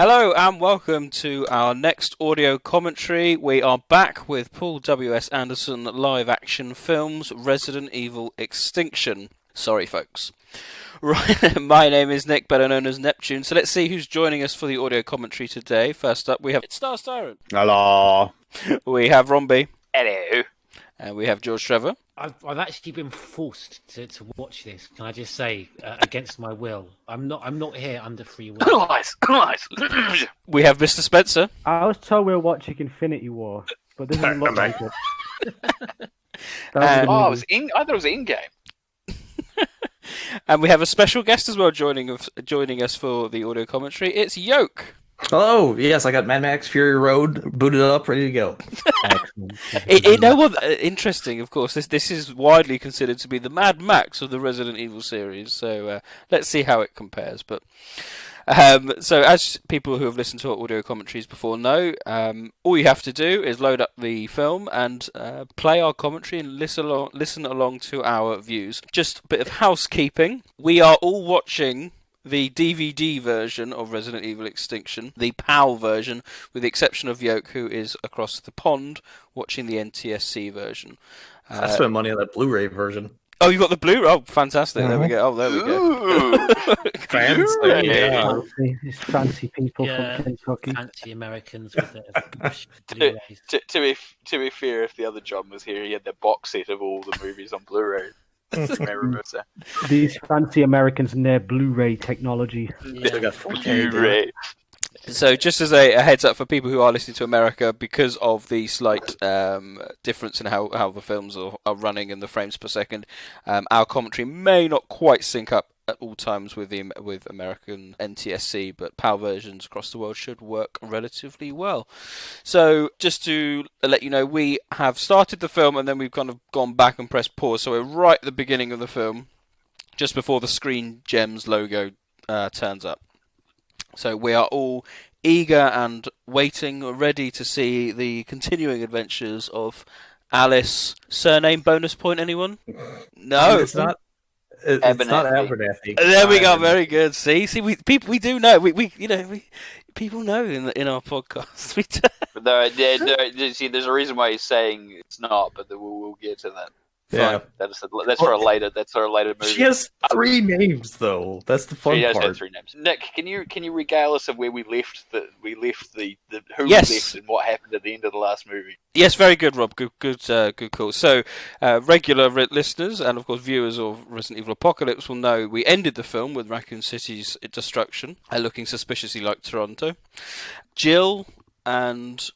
Hello and welcome to our next audio commentary. We are back with Paul W.S. Anderson live action films Resident Evil Extinction. Sorry folks. Right, my name is Nick, better known as Neptune. So let's see who's joining us for the audio commentary today. First up we have STARS Tyrant. Hello. We have Romby. Hello. And we have George Trevor. I've actually been forced to watch this. Can I just say, against my will? I'm not here under free will. Lies. We have Mr. Spencer. I was told we were watching Infinity War, but this doesn't look like it. I thought it was in-game. And we have a special guest as well joining us for the audio commentary. It's Yoke. Hello. Yes, I got Mad Max Fury Road booted up, ready to go. Interesting, of course. This is widely considered to be the Mad Max of the Resident Evil series. So let's see how it compares. But so, as people who have listened to our audio commentaries before know, all you have to do is load up the film and play our commentary and listen along to our views. Just a bit of housekeeping. We are all watching the DVD version of Resident Evil Extinction, the PAL version, with the exception of Yoke, who is across the pond watching the NTSC version. I spent money on that Blu-ray version. Oh, you got the Blu-ray? Oh, fantastic. There we go. Oh, there we go. Fans? Yeah. It's fancy people from Kentucky. Fancy Americans with their Blu-rays. To be fair, if the other John was here, he had the box set of all the movies on Blu-ray. These fancy Americans and their Blu-ray technology. They got 4K. Blu-ray. So just as a heads up for people who are listening to America, because of the slight difference in how the films are running in the frames per second, our commentary may not quite sync up at all times with American NTSC, but PAL versions across the world should work relatively well. So just to let you know, we have started the film and then we've kind of gone back and pressed pause. So we're right at the beginning of the film, just before the Screen Gems logo turns up. So we are all eager and waiting, ready to see the continuing adventures of Alice. Surname bonus point, anyone? No. It's not. It's not Abernathy. There we go. Very good. See, we do know. We people know in our podcast. We do. But see, there's a reason why he's saying it's not, but we'll get to that. Yeah, that's for a later. That's for a later movie. She has 3 names though. That's the fun she does part. have 3 names. Nick, can you regale us of where we left the who Yes. we left and what happened at the end of the last movie? Yes, very good, Rob. Good call. So, regular listeners and of course viewers of Resident Evil Apocalypse will know we ended the film with Raccoon City's destruction, looking suspiciously like Toronto. Jill and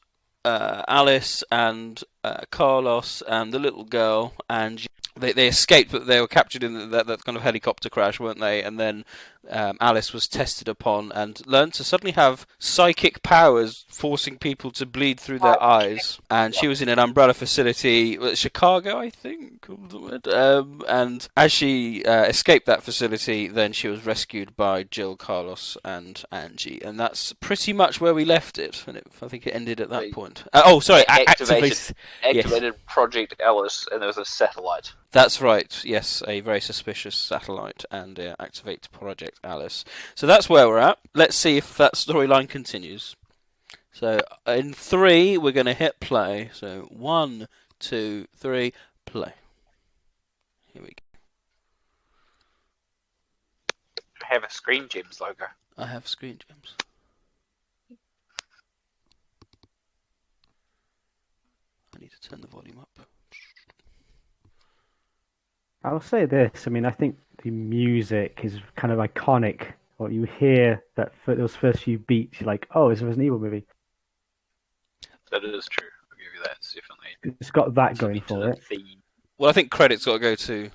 Alice and Carlos and the little girl and they escaped, but they were captured in that kind of helicopter crash, weren't they? And then Alice was tested upon and learned to suddenly have psychic powers, forcing people to bleed through their eyes. And she was in an umbrella facility, Chicago, I think. And as she escaped that facility, then she was rescued by Jill, Carlos, and Angie. And that's pretty much where we left it. And I think it ended at that point. Activated Project Alice, and there was a satellite. That's right, yes, a very suspicious satellite, and activate Project Alice. So that's where we're at. Let's see if that storyline continues. So in 3, we're going to hit play. So 1, 2, 3, play. Here we go. I have a Screen Gems logo. I have Screen Gems. I need to turn the volume up. I'll say this. I mean, I think the music is kind of iconic. Or you hear those first few beats, you're like, "Oh, it's a Resident Evil movie." That is true. I'll give you that. It's definitely. It's got that going for it. Theme. Well, I think credit's got to go to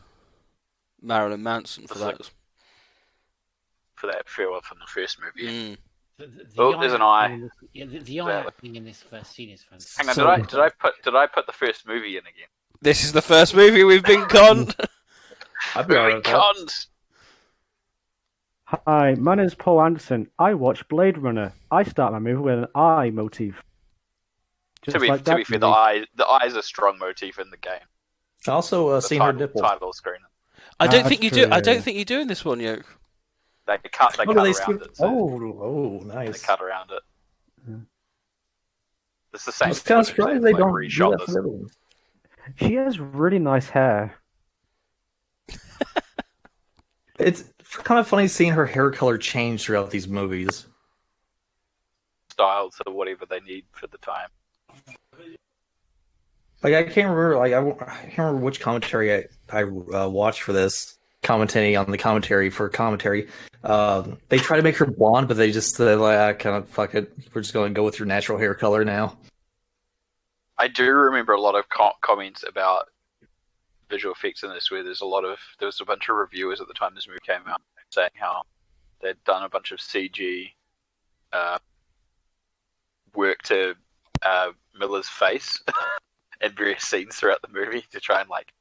Marilyn Manson for that. For that farewell from the first movie. Mm. There's an eye. The eye acting in this first scene is fantastic. Hang on, did I put the first movie in again? This is the first movie we've been conned. I've been conned. Hi, my name's Paul Anderson. I watch Blade Runner. I start my movie with an eye motif. To be fair, the eye is a strong motif in the game. Also, seen her nipple. Title screen. I don't think you do. I don't think you do in this one, Yoke. They cut Oh, around it. So oh, they nice. cut around it. Yeah. It's the I same. was kind of footage, surprised they like, don't do reshot that for this. the other ones. She has really nice hair. It's kind of funny seeing her hair color change throughout these movies. Style to whatever they need for the time. Like I can't remember, I can't remember which commentary I watched for this, commentating on the commentary for commentary. They try to make her blonde, but they just said, like, kind of fuck it, we're just going to go with your natural hair color now. I do remember a lot of comments about visual effects in this, where there was a bunch of reviewers at the time this movie came out saying how they'd done a bunch of CG work to Miller's face in various scenes throughout the movie to try and like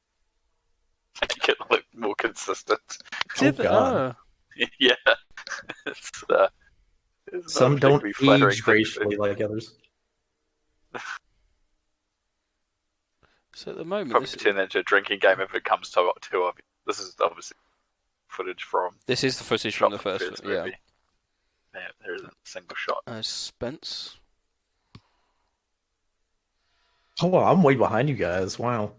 make it look more consistent. Oh, God. Yeah, it's Some not don't particularly flattering age thing to do. gracefully like others. So at the moment, Probably turn that into a drinking game if it comes too obvious. This is obviously footage from this is the footage from the shot first, movie. Yeah, there isn't a single shot. Spence. Oh, wow, I'm way behind you guys. Wow.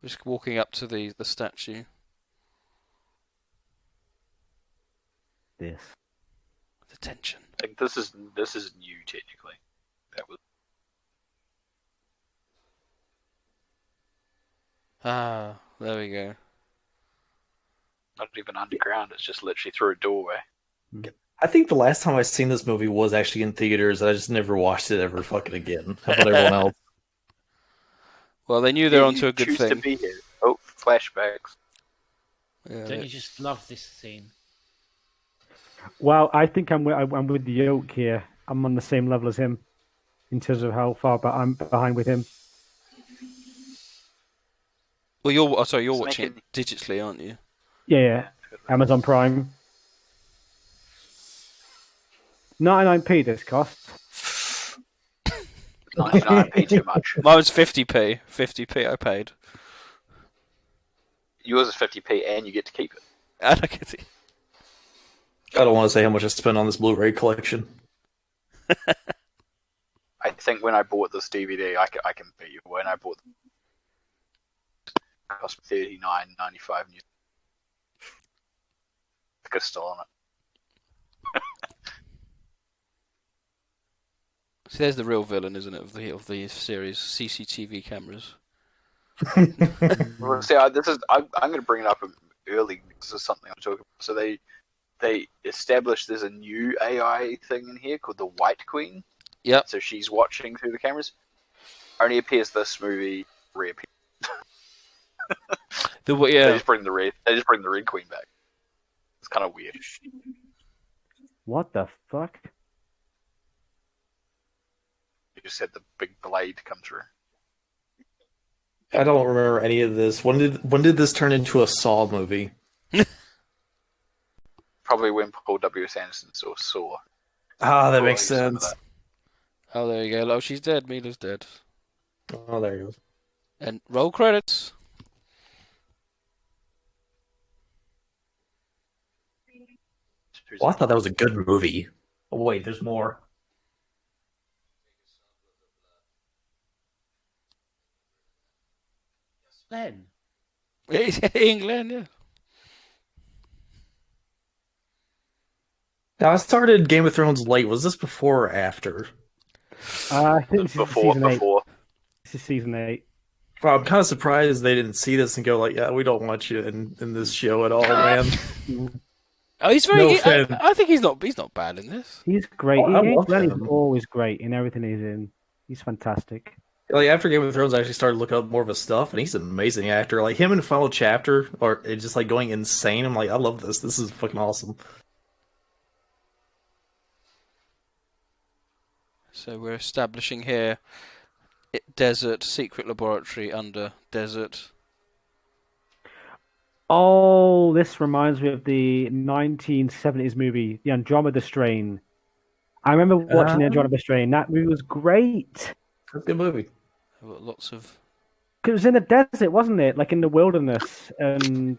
Just walking up to the statue. This. The tension. I think this is new technically. That was Ah, there we go. not even underground. It's just literally through a doorway. I think the last time I seen this movie was actually in theaters, and I just never watched it ever fucking again. How about everyone else? Well, they knew they're You onto a good choose thing. to be here. Oh, flashbacks. Yeah, Don't you just love this scene? Well, I think I'm with the Yoke here. I'm on the same level as him in terms of how far I'm behind with him. well, you're Just watching making- it digitally, aren't you? Yeah. Amazon Prime. 99p this cost. 99p too much. Mine was 50p. 50p I paid. Yours is 50p and you get to keep it. And I get it. I don't want to say how much I spent on this Blu-ray collection. I think when I bought this DVD, I can beat you. When I bought it cost $39.95 new. I think it's still on it. See, there's the real villain, isn't it, of the series? CCTV cameras. Well, see, I'm going to bring it up early because it's something I'm talking about. So they established there's a new AI thing in here called the White Queen. Yep. So she's watching through the cameras. Only appears this movie reappears. They just bring the Red Queen back. It's kind of weird. What the fuck? You just had the big blade come through. I don't remember any of this. When did this turn into a Saw movie? Probably when Paul W.S. Anderson saw. Ah, that Saw makes some of sense. that. Oh, there you go. Oh, she's dead. Mila's dead. Oh, there you go. And roll credits. Well, I thought that was a good movie. Oh, wait, there's more. Glenn. England, yeah. Now, I started Game of Thrones late. Was this before or after? I think this is season 8. Before. This is season 8. Well, I'm kind of surprised they didn't see this and go like, "Yeah, we don't want you in this show at all, man." Oh, he's very. No I offense. think he's not bad in this. He's great. Oh, I love Glenn is him. always great in everything he's in. He's fantastic. Like after Game of Thrones, I actually started looking up more of his stuff, and he's an amazing actor. Like him in Final Chapter, or it's just like going insane. I'm like, I love this. This is fucking awesome. So we're establishing here desert, secret laboratory under desert. Oh, this reminds me of the 1970s movie, The Andromeda Strain. I remember watching The Andromeda Strain. That movie was great. That's a good movie. I've got lots of Because it was in the desert, wasn't it? Like in the wilderness, and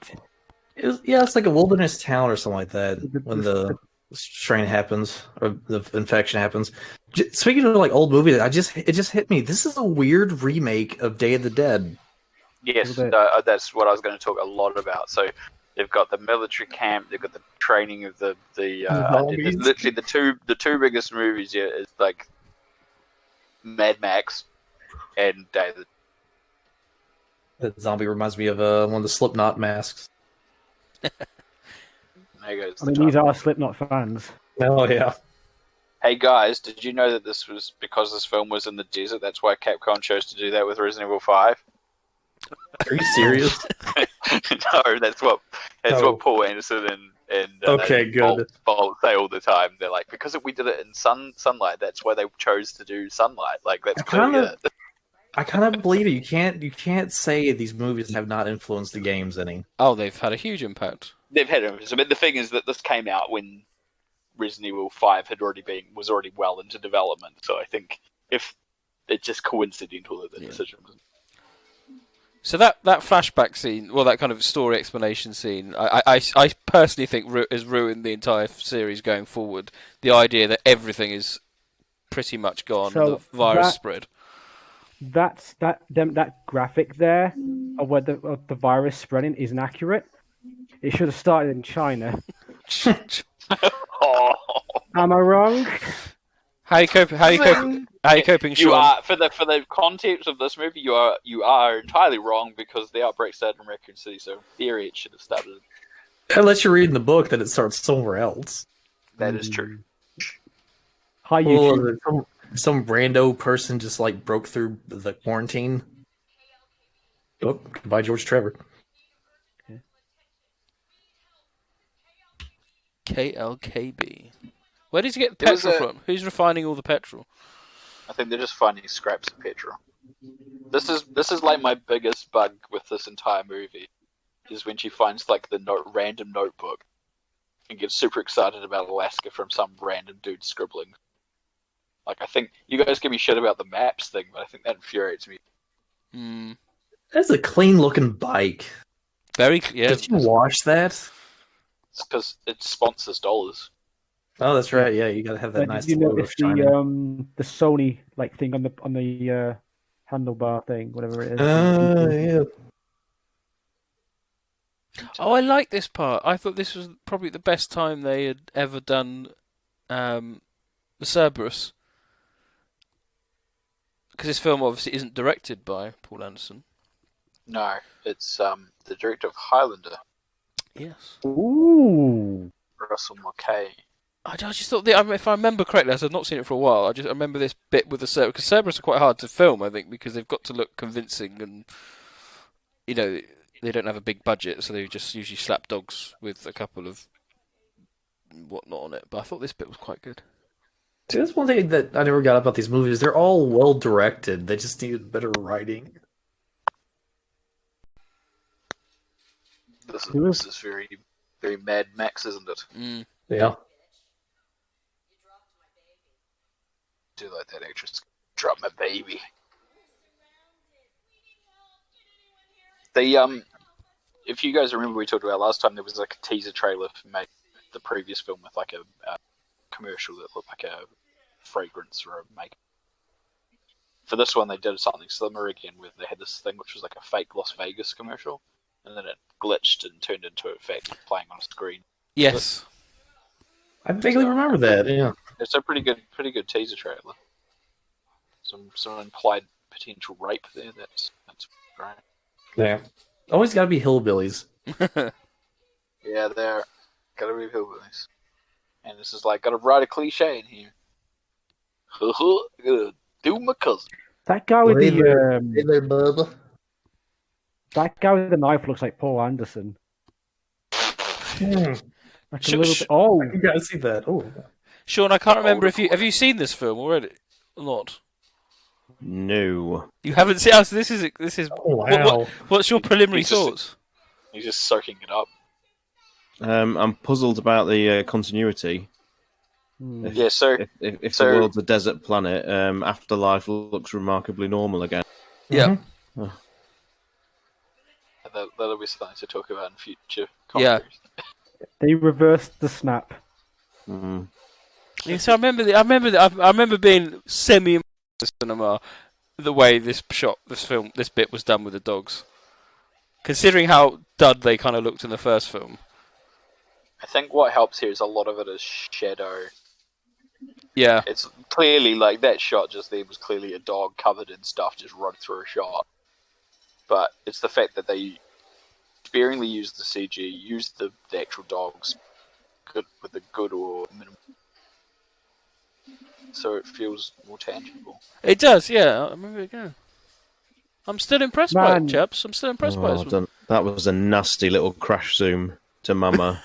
It's like a wilderness town or something like that when the the strain happens or the infection happens. Speaking of like old movies, it just hit me. This is a weird remake of Day of the Dead. Yes, little bit. that's what I was going to talk a lot about. So they've got the military camp, they've got the training of the Zombies. literally the two biggest movies here is like Mad Max and Day of the That zombie reminds me of one of the Slipknot masks. There goes I the mean, title. these are Slipknot fans. Oh yeah. Hey guys, did you know that this was because this film was in the desert? That's why Capcom chose to do that with Resident Evil 5. Are you serious? No, that's what Paul Anderson and Okay, good. Bolt say all the time. They're like, because we did it in sunlight, that's why they chose to do sunlight. Like that's clearly it. I kind of believe it. You can't say these movies have not influenced the games any. Oh, they've had a huge impact. They've had it. But the thing is that this came out when Resident Evil 5 was already well into development. So I think if it's just coincidental that the decision was. So that flashback scene, well, that kind of story explanation scene, I personally think has ruined the entire series going forward. The idea that everything is pretty much gone, So and the virus spread. That graphic there of where the virus spreading isn't accurate. It should have started in China. Oh. Am I wrong? How you coping, You Sean? are for the context of this movie. You are entirely wrong because the outbreak started in Raccoon City. So in theory, it should have started. Unless you read in the book that it starts somewhere else. That is true. Hi, YouTube. Well, some rando person just like broke through the quarantine. Oh, goodbye, George Trevor. KLKB. Where did you get the petrol from? Who's refining all the petrol? I think they're just finding scraps of petrol. This is like my biggest bug with this entire movie, is when she finds like the random notebook and gets super excited about Alaska from some random dude scribbling. Like, I think you guys give me shit about the maps thing, but I think that infuriates me. That's a clean looking bike. Very, yeah. Did you wash that? It's because it sponsors dollars. Oh, that's right. Yeah, you gotta have that nice Did you logo notice shining. the Sony like thing on the handlebar thing, whatever it is? Yeah. Oh, I like this part. I thought this was probably the best time they had ever done the Cerberus. Because this film obviously isn't directed by Paul Anderson. No, it's the director of Highlander, Yes. Ooh. Russell Mulcahy. I just thought, if I remember correctly, as I've not seen it for a while, I remember this bit with the Cerberus. Because Cerberus are quite hard to film, I think, because they've got to look convincing and, you know, they don't have a big budget, so they just usually slap dogs with a couple of whatnot on it. But I thought this bit was quite good. See, that's one thing that I never got about these movies. They're all well directed. They just needed better writing. This is very, very Mad Max, isn't it? Mm. Yeah. Do like that actress. Drop my baby. If you guys remember, we talked about last time, there was like a teaser trailer for the previous film with like a commercial that looked like a fragrance or a makeup. For this one, they did something similar again, where they had this thing which was like a fake Las Vegas commercial, and then it glitched and turned into a fact playing on a screen. Yes. I vaguely remember that, yeah. It's a pretty good teaser trailer. Some implied potential rape there. That's great. Yeah. Always gotta be hillbillies. Yeah, they're gotta be hillbillies. And this is like, gotta write a cliche in here. Gotta do my cousin. That guy with Hey the there, bub. that guy with the knife looks like Paul Anderson. Like a little bit. Oh, You gotta see that. Oh. Sean, I can't remember if have you seen this film already or not? No. You haven't seen. Oh, so this is. Oh, wow. What's your preliminary He's just- thoughts? He's just soaking it up. I'm puzzled about the continuity. Yeah, so If the world's a desert planet, Afterlife looks remarkably normal again. Yeah. Mhm. That'll be something to talk about in future Yeah. commentaries. They reversed the snap. Mm. Yeah, so I remember being semi the cinema the way this bit was done with the dogs. Considering how dud they kind of looked in the first film. I think what helps here is a lot of it is shadow. Yeah. It's clearly like that shot just there was clearly a dog covered in stuff just run through a shot. But it's the fact that they sparingly used the CG, used the actual dogs with a good or minimal. So it feels more tangible. It does, yeah. I remember it again. I'm still impressed by it, Man. chaps. I'm still impressed by it. That was a nasty little crash zoom to Mama.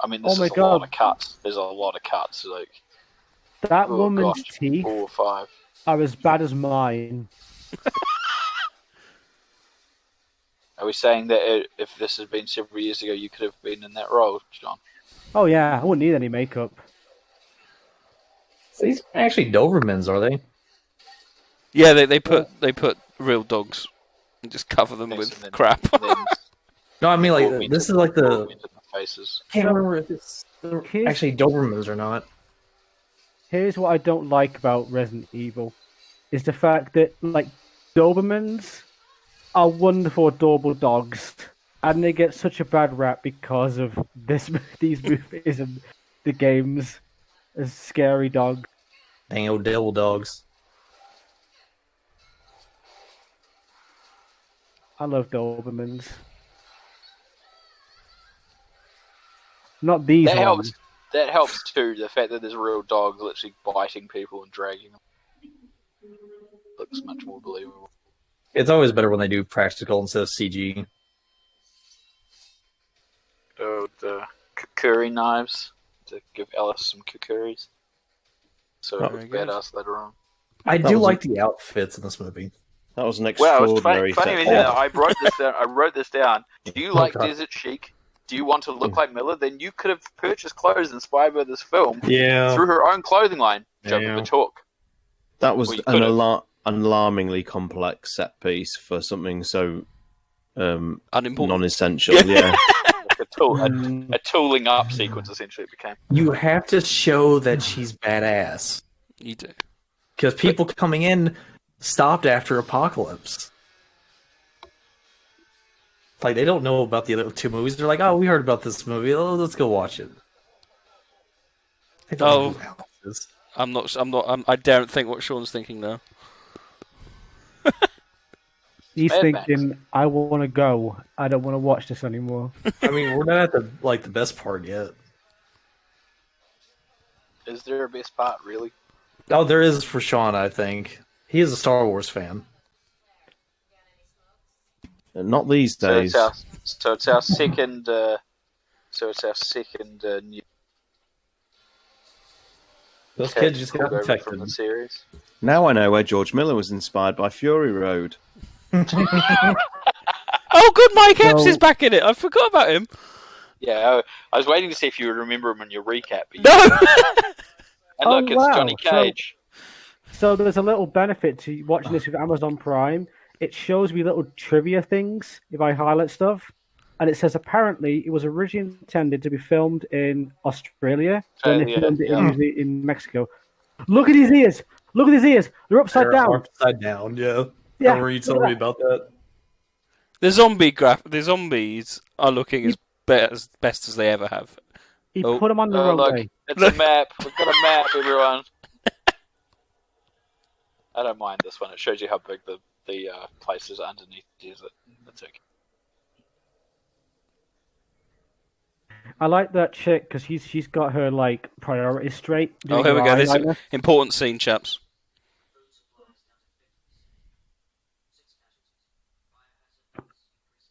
I mean, this Oh my is a lot God. of cuts. There's a lot of cuts. Like, That oh woman's gosh, teeth 4 or 5. are as bad as mine. Are we saying that if this had been several years ago, you could have been in that role, John? Oh yeah, I wouldn't need any makeup. So these are actually Dobermans, are they? Yeah, they put real dogs and just cover them Yes, and with then- crap. and then No, I mean, like, augmented- this is like the... augmented the faces. I can't remember if it's actually Dobermans or not. Here's what I don't like about Resident Evil, is the fact that like Dobermans are wonderful, adorable dogs, and they get such a bad rap because of these movies and the games as scary dogs. Dang old devil dogs. I love Dobermans. Not these That ones. helps. That helps too. The fact that there's real dogs literally biting people and dragging them looks much more believable. It's always better when they do practical instead of CG. Oh, the kukuri knives to give Alice some kukuris. So it Very was good. badass later on. I That do was like the outfits in this movie. That was an Well, it's extraordinary funny effect. when you say that. I wrote this down. I wrote this down. Do you like God. Desert Chic? Do you want to look like Miller? Then you could have purchased clothes inspired by this film Yeah. through her own clothing line. Joke Yeah. of the talk. That was Well, you an could've. alarmingly complex set piece for something so Unimportant. non-essential. Yeah. Yeah. A tooling up sequence essentially it became. You have to show that she's badass. You do. Because people coming in stopped after Apocalypse. Like, they don't know about the other two movies. They're like, oh, we heard about this movie. Oh, let's go watch it. They don't know who Alex is. I daren't think what Sean's thinking now. He's Mad Max. thinking, I want to go. I don't want to watch this anymore. I mean, we're not at the best part yet. Is there a best part, really? Oh, there is for Sean, I think. He is a Star Wars fan. Not these days. So it's our second. New Those cat kids just got pulled over infected. from the series. Now I know where George Miller was inspired by Fury Road. Oh, good, Mike Epps So- is back in it. I forgot about him. Yeah, I was waiting to see if you would remember him in your recap. But No. and Oh, look, it's wow. Johnny Cage. So there's a little benefit to watching this with Amazon Prime. It shows me little trivia things if I highlight stuff. And it says apparently it was originally intended to be filmed in Australia. Then they Australia, filmed it yeah. usually in Mexico. Look at his ears! Look at his ears! They're upside They're down. Upside down, yeah. Yeah, Remember you told me about that? The zombies are looking as best as they ever have. He Oh. put them on the Oh, wrong look, way. it's a map. We've got a map, everyone. I don't mind this one. It shows you how big the place is underneath the desert. That's okay. I like that chick because she's got her like priorities straight. Oh, doing here we her go. This is eyeliner. an important scene, chaps.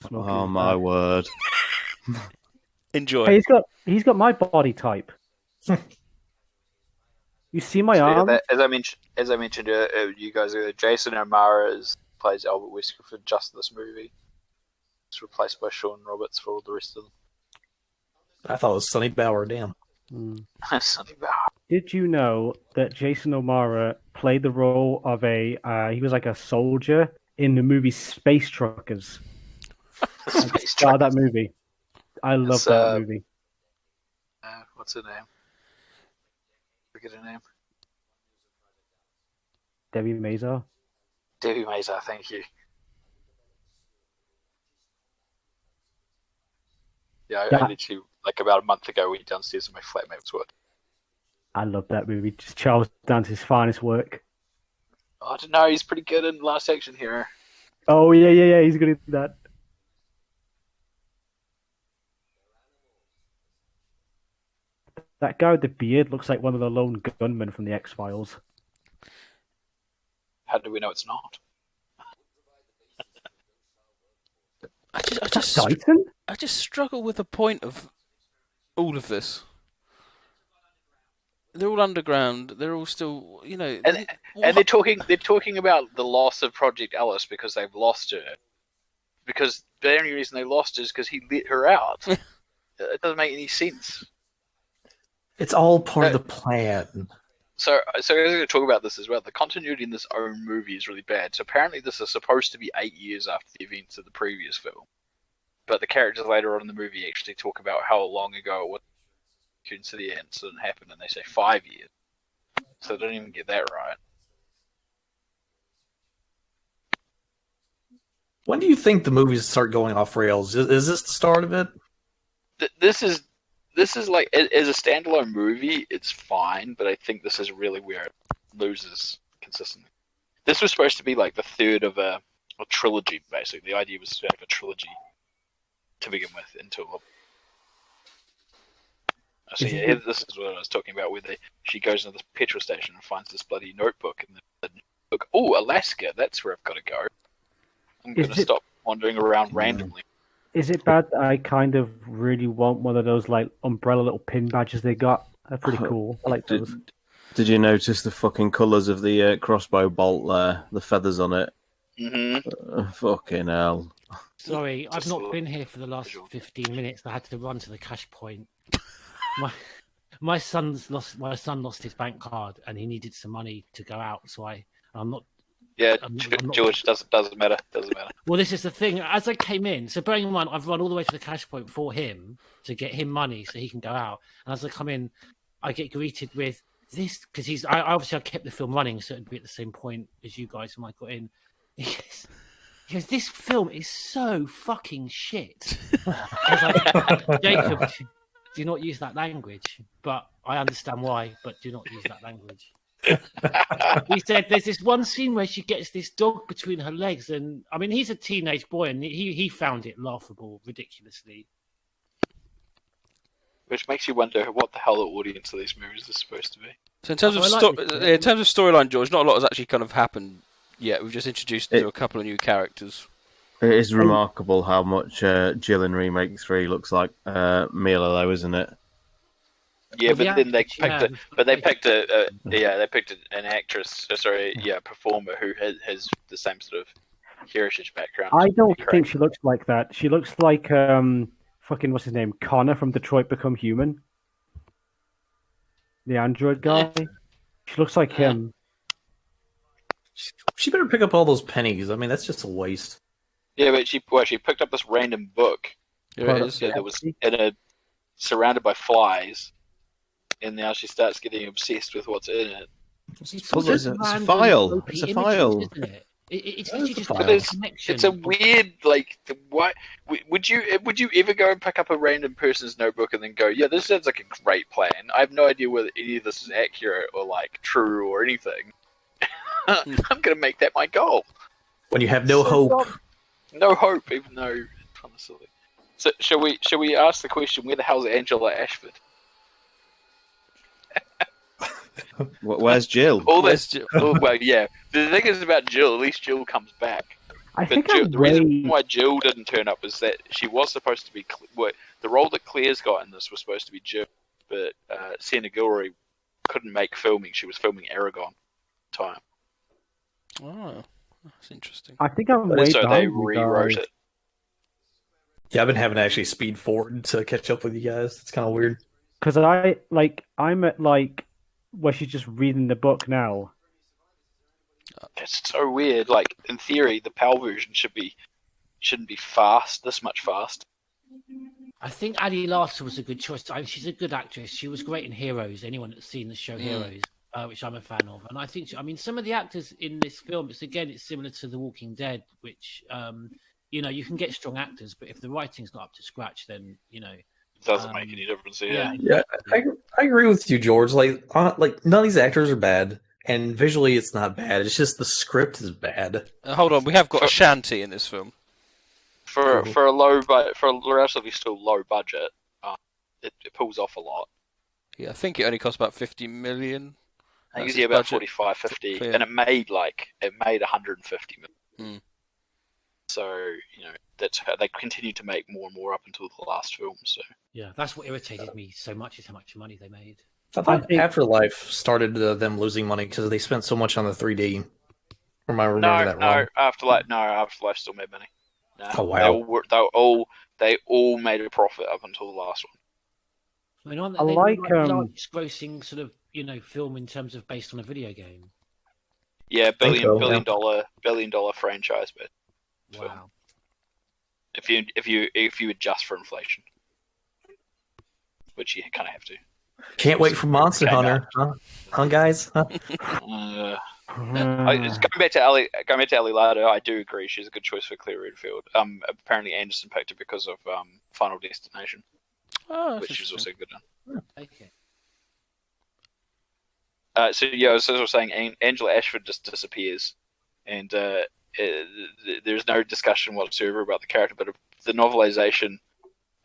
Smoking Oh his my bag. word! Enjoy. Hey, he's got my body type. You see my So, yeah, arm? as I mentioned, you guys, Jason O'Mara plays Albert Wesker for just this movie. It's replaced by Sean Roberts for all the rest of I thought it was Sonny Bauer, damn. Mm. them. Sonny Bauer. Did you know that Jason O'Mara played the role of he was like a soldier in the movie Space Truckers. That movie. I love that movie. What's her name? Forget her name. Debbie Mazar. Debbie Mazar, thank you. Yeah, I literally, like about a month ago, went downstairs and my flatmate was watching. I love that movie. Just Charles Dance's finest work. I don't know, he's pretty good in Last Action Hero. Oh, yeah, he's good at that. That guy with the beard looks like one of the lone gunmen from the X-Files. How do we know it's not? I just struggle with the point of all of this. They're all underground. They're all still, And they're talking about the loss of Project Alice because they've lost her. Because the only reason they lost her is because he let her out. It doesn't make any sense. It's all part of the plan. So I was going to talk about this as well. The continuity in this own movie is really bad. So apparently this is supposed to be 8 years after the events of the previous film. But the characters later on in the movie actually talk about how long ago it was to the incident happened, and they say 5 years. So they don't even get that right. When do you think the movies start going off rails? Is this the start of it? This is like, as a standalone movie, it's fine, but I think this is really where it loses consistently. This was supposed to be like the third of a trilogy, basically. The idea was to have a trilogy to begin with into a... So yeah, this is what I was talking about, where she goes into this petrol station and finds this bloody notebook, and the notebook, Alaska, that's where I've got to go. I'm going to stop wandering around randomly. Is it bad that I kind of really want one of those like umbrella little pin badges they got? They're pretty cool. I like those. Did you notice the fucking colours of the crossbow bolt there? The feathers on it? Mm-hmm. Fucking hell. Sorry, I've not been here for the last 15 minutes. I had to run to the cash point. My son lost his bank card and he needed some money to go out, so I'm not. Yeah, I'm not, George, doesn't matter. Well, this is the thing. As I came in, so bearing in mind, I've run all the way to the cash point for him to get him money so he can go out. And as I come in, I get greeted with this because I kept the film running, so it'd be at the same point as you guys when I got in. He goes, this film is so fucking shit. I was like, Jacob, do not use that language. But I understand why. But do not use that language. He said there's this one scene where she gets this dog between her legs, and I mean he's a teenage boy and he found it laughable, ridiculously. Which makes you wonder what the hell the audience of these movies is supposed to be. So in terms of storyline, George, not a lot has actually kind of happened yet. We've just introduced to a couple of new characters. It is remarkable how much Jill in Remake 3 looks like Mila, though, isn't it? Yeah, but then they picked an actress, performer who has the same sort of heritage background. I don't think she looks like that. She looks like fucking what's his name, Connor from Detroit Become Human, the android guy. She looks like him. She better pick up all those pennies. I mean, that's just a waste. Yeah, but she picked up this random book. Here it is. Yeah. That was surrounded by flies. And now she starts getting obsessed with what's in it. It's a file. It's a file. Isn't it? It's literally just a connection. It's a weird, like, what? Would you ever go and pick up a random person's notebook and then go, yeah, this sounds like a great plan. I have no idea whether any of this is accurate or like true or anything. I'm going to make that my goal. When you have no hope. No hope, even though it's kind of silly. So shall we ask the question, where the hell is Angela Ashford? Where's Jill? Well, yeah. The thing is about Jill, at least Jill comes back. The reason why Jill didn't turn up was that she was supposed to be... the role that Claire's got in this was supposed to be Jill, but Sienna Gilroy couldn't make filming. She was filming Aragon at the time. Oh, that's interesting. I think I'm way So behind they you rewrote guys. it. Yeah, I've been having to actually speed forward to catch up with you guys. It's kind of weird. Because I'm at like where she's just reading the book now. It's so weird. Like in theory, the PAL version shouldn't be fast, this much fast. I think Addie Larson was a good choice. She's a good actress. She was great in Heroes. Anyone that's seen the show Heroes, which I'm a fan of, and I think, some of the actors in this film, it's similar to The Walking Dead, which you can get strong actors, but if the writing's not up to scratch, then It doesn't make any difference. yeah. Yeah, I agree with you, George. Like none of these actors are bad, and visually it's not bad. It's just the script is bad. Hold on, we have got a shanty in this film. For a relatively still low budget, it pulls off a lot. Yeah, I think it only cost about 50 million. I think That's it's about its budget. 45, 50, Yeah. and it made 150 million. Hmm. So that's how they continued to make more and more up until the last film. So Yeah, that's what irritated me so much, is how much money they made. I thought Afterlife started them losing money because they spent so much on the 3D. Or am I remembering that wrong? Afterlife still made money. No, Oh, wow. They all made a profit up until the last one. I mean, I like, the largest grossing sort of film in terms of based on a video game. Yeah, think so, billion dollar franchise, but Wow. if you adjust for inflation, which you kind of have to. Can't wait for Monster Okay, Hunter, huh, guys? Huh? Going back to Ellie Lardo, I do agree she's a good choice for Claire Redfield. Apparently Anderson picked her because of Final Destination, Oh, which she's also good in. Okay. So yeah, as I was saying, Angela Ashford just disappears, and there's no discussion whatsoever about the character. But the novelization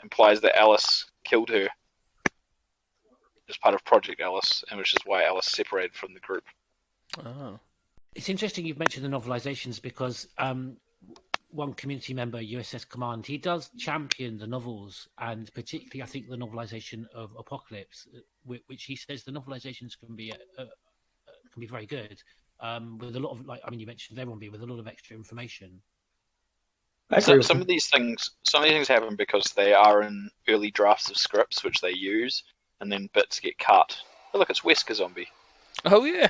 implies that Alice killed her as part of Project Alice, and which is why Alice separated from the group. Oh. It's interesting you've mentioned the novelizations, because one community member, USS Command, he does champion the novels, and particularly I think the novelization of Apocalypse, which he says the novelizations can be very good, with a lot of, you mentioned everyone with a lot of extra information. Some of these things happen because they are in early drafts of scripts which they use, and then bits get cut. Oh, look, it's Wesker Zombie. Oh yeah.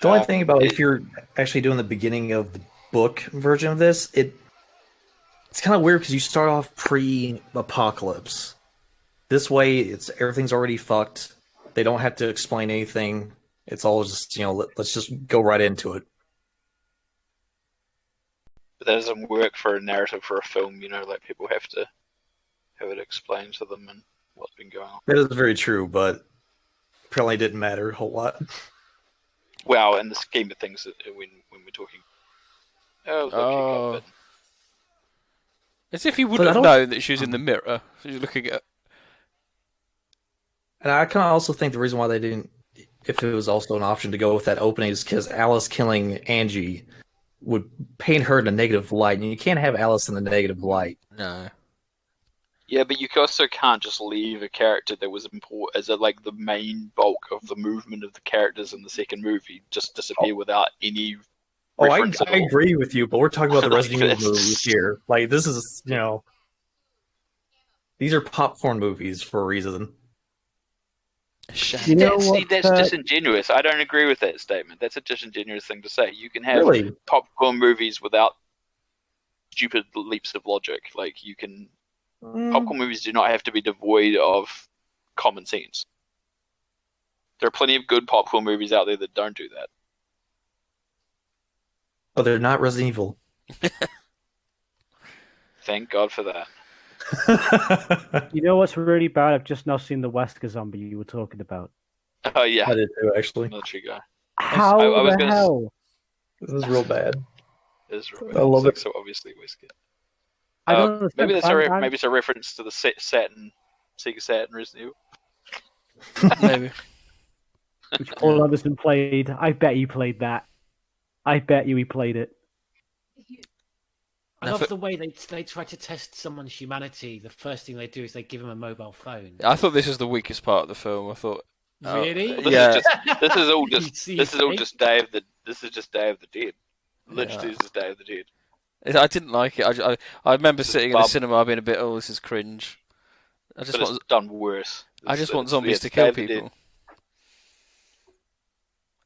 The only thing about if you're actually doing the beginning of the book version of this, it's kind of weird because you start off pre-apocalypse. This way, everything's already fucked. They don't have to explain anything. It's all just let's just go right into it. But that doesn't work for a narrative for a film. Like people have to have it explained to them and what's been going on. That is very true, but apparently didn't matter a whole lot. Well, in the scheme of things, when we're talking, As if you wouldn't have known that she was in the mirror. So you're looking at. And I kind of also think the reason why they didn't, if it was also an option to go with that opening, is because Alice killing Angie would paint her in a negative light, and you can't have Alice in the negative light. No. Yeah, but you also can't just leave a character that was important as the main bulk of the movement of the characters in the second movie just disappear without any. I agree with you, but we're talking about the Resident Evil movies here. This is these are popcorn movies for a reason. You know what, that's disingenuous. I don't agree with that statement. That's a disingenuous thing to say. You can have popcorn movies without stupid leaps of logic. You can. Popcorn movies do not have to be devoid of common sense. There are plenty of good popcorn movies out there that don't do that. Oh, they're not Resident Evil. Thank God for that. You know what's really bad? I've just now seen the Wesker Zombie you were talking about. Oh yeah, I did too, actually. Military guy. How the hell? This is real bad. It is real bad. I love it. So obviously Wesker. I don't understand. Maybe it's a reference to the Sega Saturn Resident Evil. Maybe. Which Paul Anderson played. I bet he played that. I bet you he played it. I love the way they try to test someone's humanity. The first thing they do is they give him a mobile phone. I thought this was the weakest part of the film. I thought. Really? Well, this is all just Day of the Dead. Literally, this is Day of the Dead. I didn't like it. I remember sitting in the cinema being a bit, this is cringe. It's done worse. I just want zombies to kill people.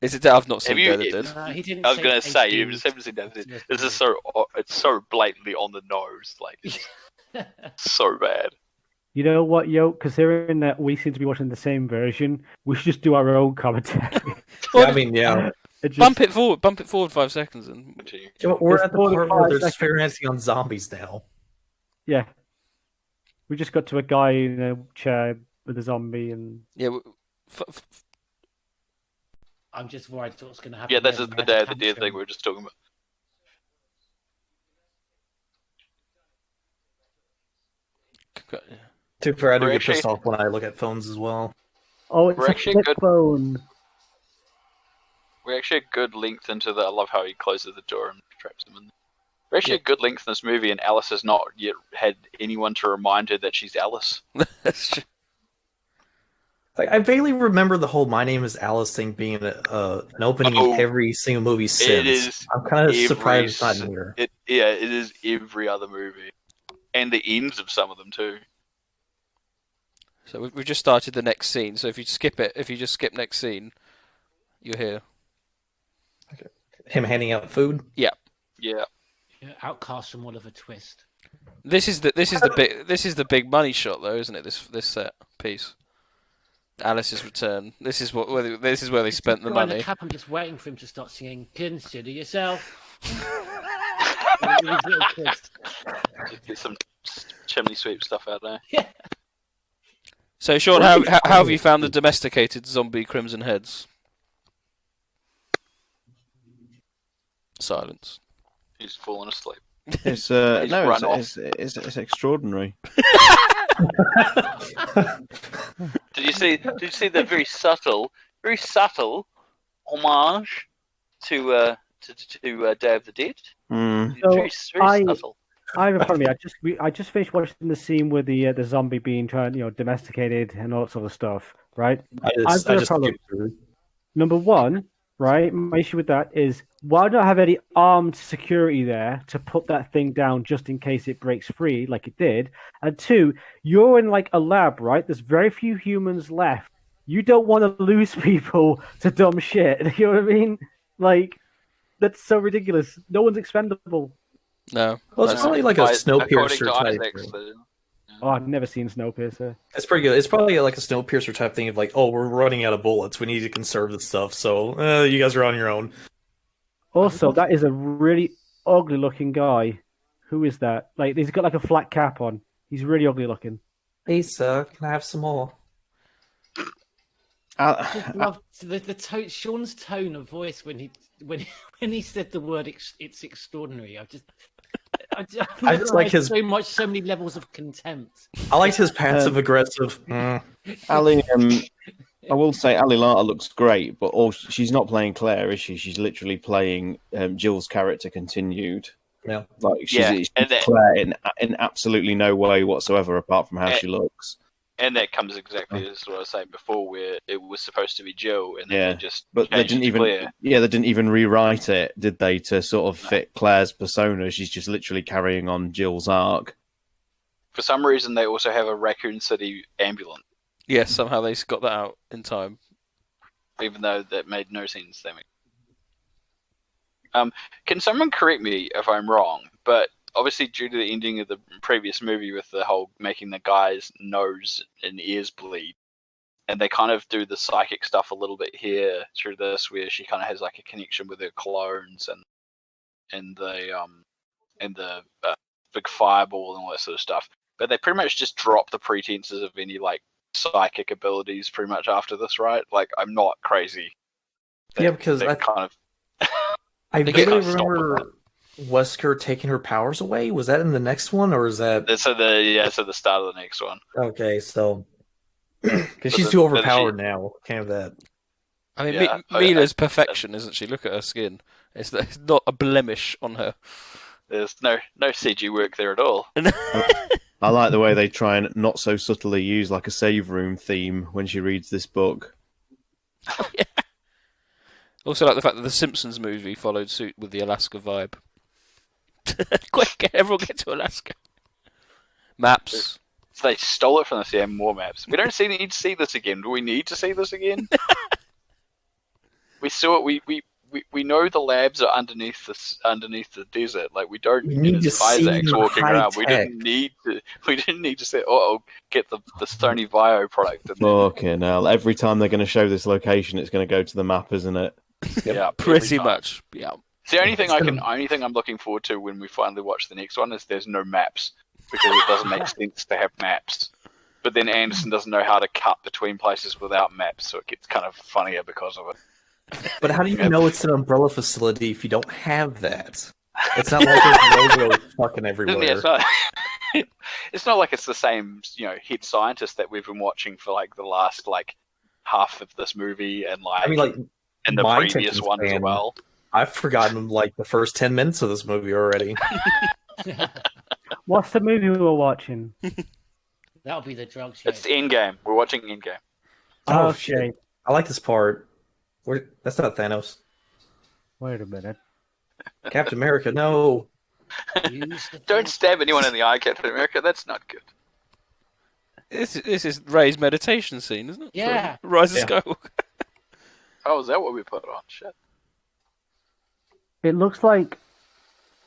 Is it? I've not seen Have you- Day of the Dead. No, he didn't. I was say gonna say you 18. just haven't seen that. Yes, This no. is so blatantly on the nose, like it's so bad. You know what, Yoke? Considering that we seem to be watching the same version, we should just do our own commentary. Yeah, I mean, yeah. It just- Bump it forward 5 seconds, and Continue. We're It's at the part where 45 they're seconds. experiencing on zombies now. Yeah. We just got to a guy in a chair with a zombie and yeah. I'm just worried what's going to happen. Yeah, this when is we the have Day to of the Dead cancel thing him. we were just talking about. Too fair, I do We're get pissed actually- off when I look at phones as well. oh, it's We're a actually flip good- phone. We're actually a good length into the. I love how he closes the door and traps them in. We're actually a good length in this movie, and Alice has not yet had anyone to remind her that she's Alice. That's true. Like, I vaguely remember the whole "My name is Alice" thing being an opening Oh, in every single movie since. is I'm kind of every surprised it's not s- in here. It is every other movie, and the ends of some of them too. So we've just started the next scene. So if you just skip next scene, you're here. Him handing out food. Yeah, Yeah, outcast from Oliver Twist. This is the big money shot though, isn't it? This set piece. Alice's return. This is where they spent the Behind money. the cap, I'm just waiting for him to start singing "Consider Yourself." just get some chimney sweep stuff out there. Yeah. So Sean, how have you found the domesticated zombie Crimson Heads? Silence. He's fallen asleep. It's He's no, run off. it's extraordinary. Did you see the very subtle homage to Day of the Dead? Mm. So, Very I- subtle. I have a problem. I just finished watching the scene with the zombie being domesticated and all that sort of stuff, right? I I've just, got I a just problem. skipped through. Number one, right? My issue with that is why not have any armed security there to put that thing down just in case it breaks free, like it did? And two, you're in like a lab, right? There's very few humans left. You don't want to lose people to dumb shit. You know what I mean? Like, that's so ridiculous. No one's expendable. No. Well, it's That's- probably like a According Snowpiercer to type. Isaac's, Oh, I've never seen Snowpiercer. It's pretty good. It's probably like a Snowpiercer type thing of like, oh, we're running out of bullets. We need to conserve this stuff. So you guys are on your own. Also, that is a really ugly looking guy. Who is that? Like, he's got like a flat cap on. He's really ugly looking. Lisa, can I have some more? Love the Sean's tone of voice when he said the word "it's extraordinary." I just like his- so many levels of contempt. I liked his passive aggressive. Ali, I will say Ali Larter looks great, but she's not playing Claire, is she? She's literally playing Jill's character continued. Yeah. Like Yeah, she's and that- Claire in absolutely no way whatsoever, apart from how she looks. And that comes exactly as what I was saying before, where it was supposed to be Jill, and then Yeah, they just But they changed didn't it to even, Claire. they didn't even rewrite it, did they, to sort of fit Claire's persona? She's just literally carrying on Jill's arc. For some reason, they also have a Raccoon City ambulance, Yes, somehow they got that out in time. even though that made no sense. Can someone correct me if I'm wrong? But obviously, due to the ending of the previous movie with the whole making the guy's nose and ears bleed, and they kind of do the psychic stuff a little bit here through this, where she kind of has like a connection with her clones and the big fireball and all that sort of stuff. But they pretty much just drop the pretenses of any like psychic abilities pretty much after this, right? Like, I'm not crazy. Yeah, because They kind of I They vaguely can't stop with remember Wesker taking her powers away. Was that in the next one, or is that so the start of the next one. okay? So because she's then- too then overpowered now, can't have that. I mean, Yeah, Mila's perfection, isn't she? Look at her skin. It's not a blemish on her. There's no CG work there at all. I like the way they try and not so subtly use like a save room theme when she reads this book. Also, like the fact that the Simpsons movie followed suit with the Alaska vibe. Quick, everyone get to Alaska. Maps. So they stole it from the CM War maps. We don't need to see this again. Do we need to see this again? We saw it. We know the labs are underneath the desert. Like we don't You need need to Isaacs see walking high around. We tech. didn't need to. We didn't need to say, "Oh, get the Sony Vio product." And then, Fucking hell. Every time they're going to show this location, it's going to go to the map, isn't it? yeah, Pretty every time. much. Yeah. It's the only thing It's gonna- only thing I'm looking forward to when we finally watch the next one is there's no maps because it doesn't make sense to have maps. But then Anderson doesn't know how to cut between places without maps, so it gets kind of funnier because of it. But how do you know it's an umbrella facility if you don't have that? It's not like there's logos fucking everywhere. Yeah, it's not like it's the same, head scientist that we've been watching for like the last half of this movie and I mean, like, and the my previous attention one as span- well. I've forgotten like the first 10 minutes of this movie already. What's the movie we were watching? That'll be the drugs. It's Endgame. We're watching Endgame. Oh, Okay. shit. I like this part. That's not Thanos. Wait a minute. Captain America, no. Don't stab anyone in the eye, Captain America. That's not good. This is Ray's meditation scene, isn't it? Yeah. For Rise of Yeah. Skywalker. Oh, is that what we put on? Shit. It looks like,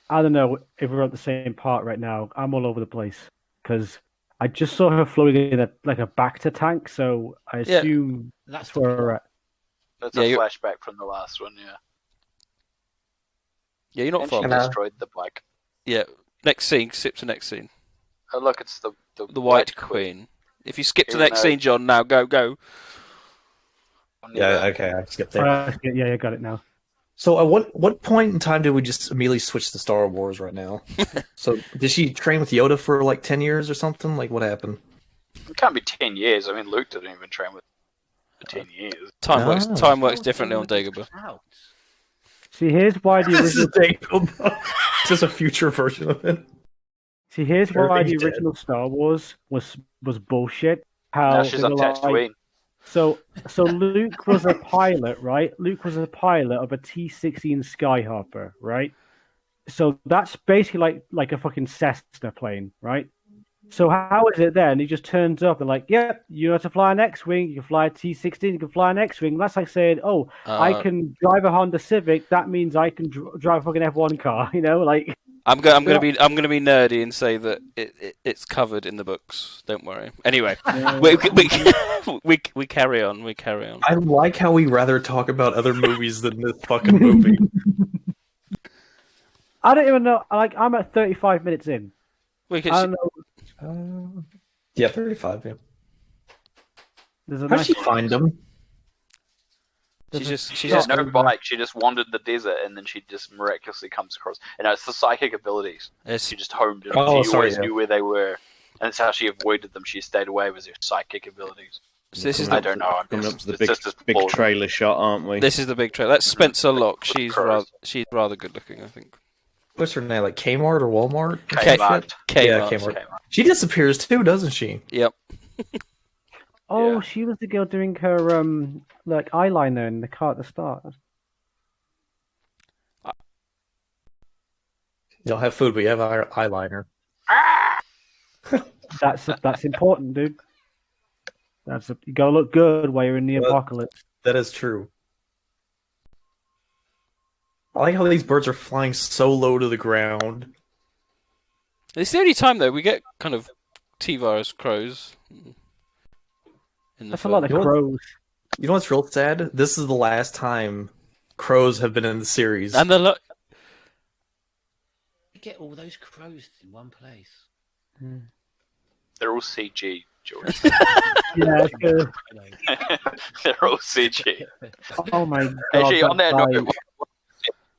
I don't know if we're at the same part right now. I'm all over the place because I just saw her floating in a Bacta tank, so I Yeah. assume That's that's where we're at. That's Yeah, a you're- flashback from the last one, yeah. Yeah, you're not And she far. Hello. destroyed the bike. Yeah. Next scene. Skip to next scene. Oh, look, it's the The White Queen. If you skip to the Even next though- scene, John, now go. Yeah, okay, I skipped there. Yeah, got it now. So at what point in time did we just immediately switch to Star Wars right now? So did she train with Yoda for like 10 years or something? Like what happened? It can't be 10 years. I mean, Luke didn't even train with for 10 years. Time works. Ah. Time works differently on Dagobah. See, here's why the This is original. Dagobah. Just a future version of it. See, here's why the Everything's dead. original Star Wars was bullshit. How Now she's they on were like- Tatooine. So Luke was a pilot, right? Luke was a pilot of a T-16 Skyhopper, right? So that's basically like a fucking Cessna plane, right? So how is it then? He just turns up and like, yep, you know how to fly an X-wing, you can fly a T-16, you can fly an X-wing. That's like saying, oh, I can drive a Honda Civic. That means I can drive a fucking F1 car. You know, like. I'm gonna be nerdy and say that it's covered in the books. Don't worry. Anyway, we carry on. We carry on. I like how we rather talk about other movies than this fucking movie. I don't even know. Like, I'm at 35 minutes in. We can, I don't know. Yeah, 35, yeah. There's a How'd nice. she find them? she's She just had no bike. She just wandered the desert, and then she just miraculously comes across. And it's the psychic abilities. it's, She just homed them. Oh, She sorry, always yeah. knew where they were, and that's how she avoided them. She stayed away with her psychic abilities. so this is I the don't know. I'm Coming just, up to the it's big, just as big plausible. trailer shot, aren't we? this is the big trailer. That's Spencer Locke. She's Crows. rather good looking, I think. What's her name? Like Kmart or Walmart? Kmart. Yeah, Kmart. Kmart. She disappears too, doesn't she? Yep. Oh, Yeah. she was the girl doing her like eyeliner in the car at the start. You don't have food, but you have eyeliner. That's important, dude. You gotta look good while you're in the Well- apocalypse. That is true. I like how these birds are flying so low to the ground. It's the only time though we get kind of T-virus crows. In the That's a film. lot of You know what- crows. You know what's real sad? This is the last time crows have been in the series. And the Get all those crows in one place. They're all CG, George. Yeah. it's good. They're all CG. Oh my god. Actually, on that guy. note,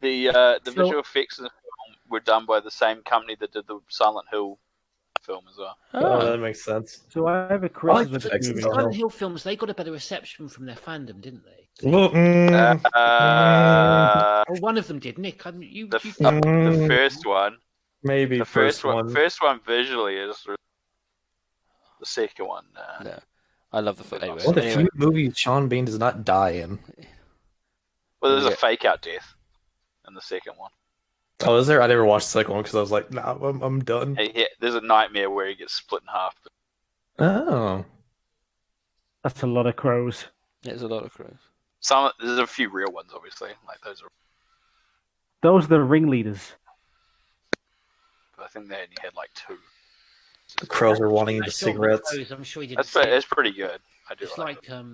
the So- visual effects in the film were done by the same company that did the Silent Hill film as well. Oh, that makes sense. So I have a I like criticism the of effects this in movie. Silent Silent Hill films, they got a better reception from their fandom, didn't they? Well, Uh, Oh, one of them did. Nick, I mean, the Mm. first one, maybe the first one. first one visually is the second one. No. I love the film. Anyway, One of the anyway. few movies Sean Bean does not die in. Well, there's Yeah. a fake out death in the second one. Oh, is there? I never watched the second one because I was like, nah, I'm done. There's a nightmare where he gets split in half. Oh. That's a lot of crows. There's a lot of crows. There's a few real ones, obviously. Like those are. Those are the ringleaders. I think they only had like 2. The crows are wanting the I saw cigarettes. those, I'm sure you didn't That's see it. it's pretty good. I do It's like it.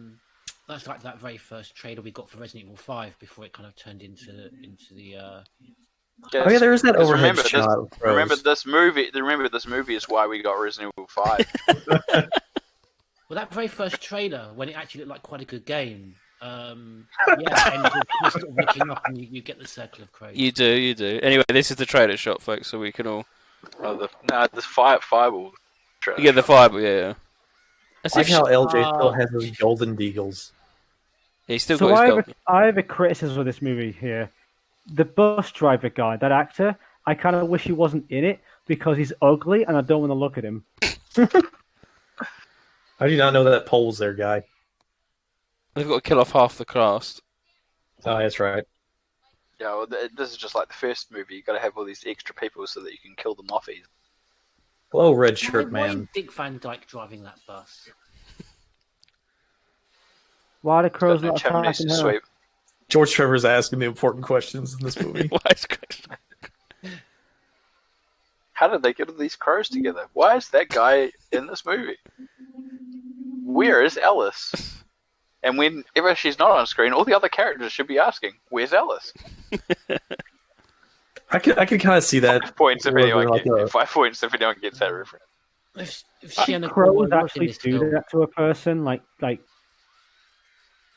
that's like that very first trailer we got for Resident Evil 5 before it kind of turned into the. Oh yeah, there is that 'Cause overhead shot. of crows. Remember this movie. Remember this movie is why we got Resident Evil 5. Well, that very first trailer when it actually looked like quite a good game. Yeah, and you're sort of looking up and you get the circle of crows. You do. Anyway, this is the trailer shot, folks, so we can all. The fireball. trailer Yeah, the shot. fireball, yeah. I like how LJ still has those golden deagles. He's still So got I his have, gold. I have a criticism of this movie here. The bus driver guy, that actor, I kind of wish he wasn't in it because he's ugly and I don't want to look at him. I do not know that Paul was their guy. They've got to kill off half the cast. Oh, that's right. Yeah, well, this is just like the first movie. You got to have all these extra people so that you can kill them off easy. Hello, red shirt Why man. Dick Van Dyke driving that bus? Why are the crows Got no not chimneys attacking to her? sweep. George Trevor's asking the important questions in this movie. Why is Chris- How did they get all these crows together? Why is that guy in this movie? Where is Alice? And whenever she's not on screen, all the other characters should be asking, "Where's Alice?" I could kind of see that. 5 points if Or anyone like gets 5 points if anyone gets that reference. If she and the Crows crows actually do that to a person, like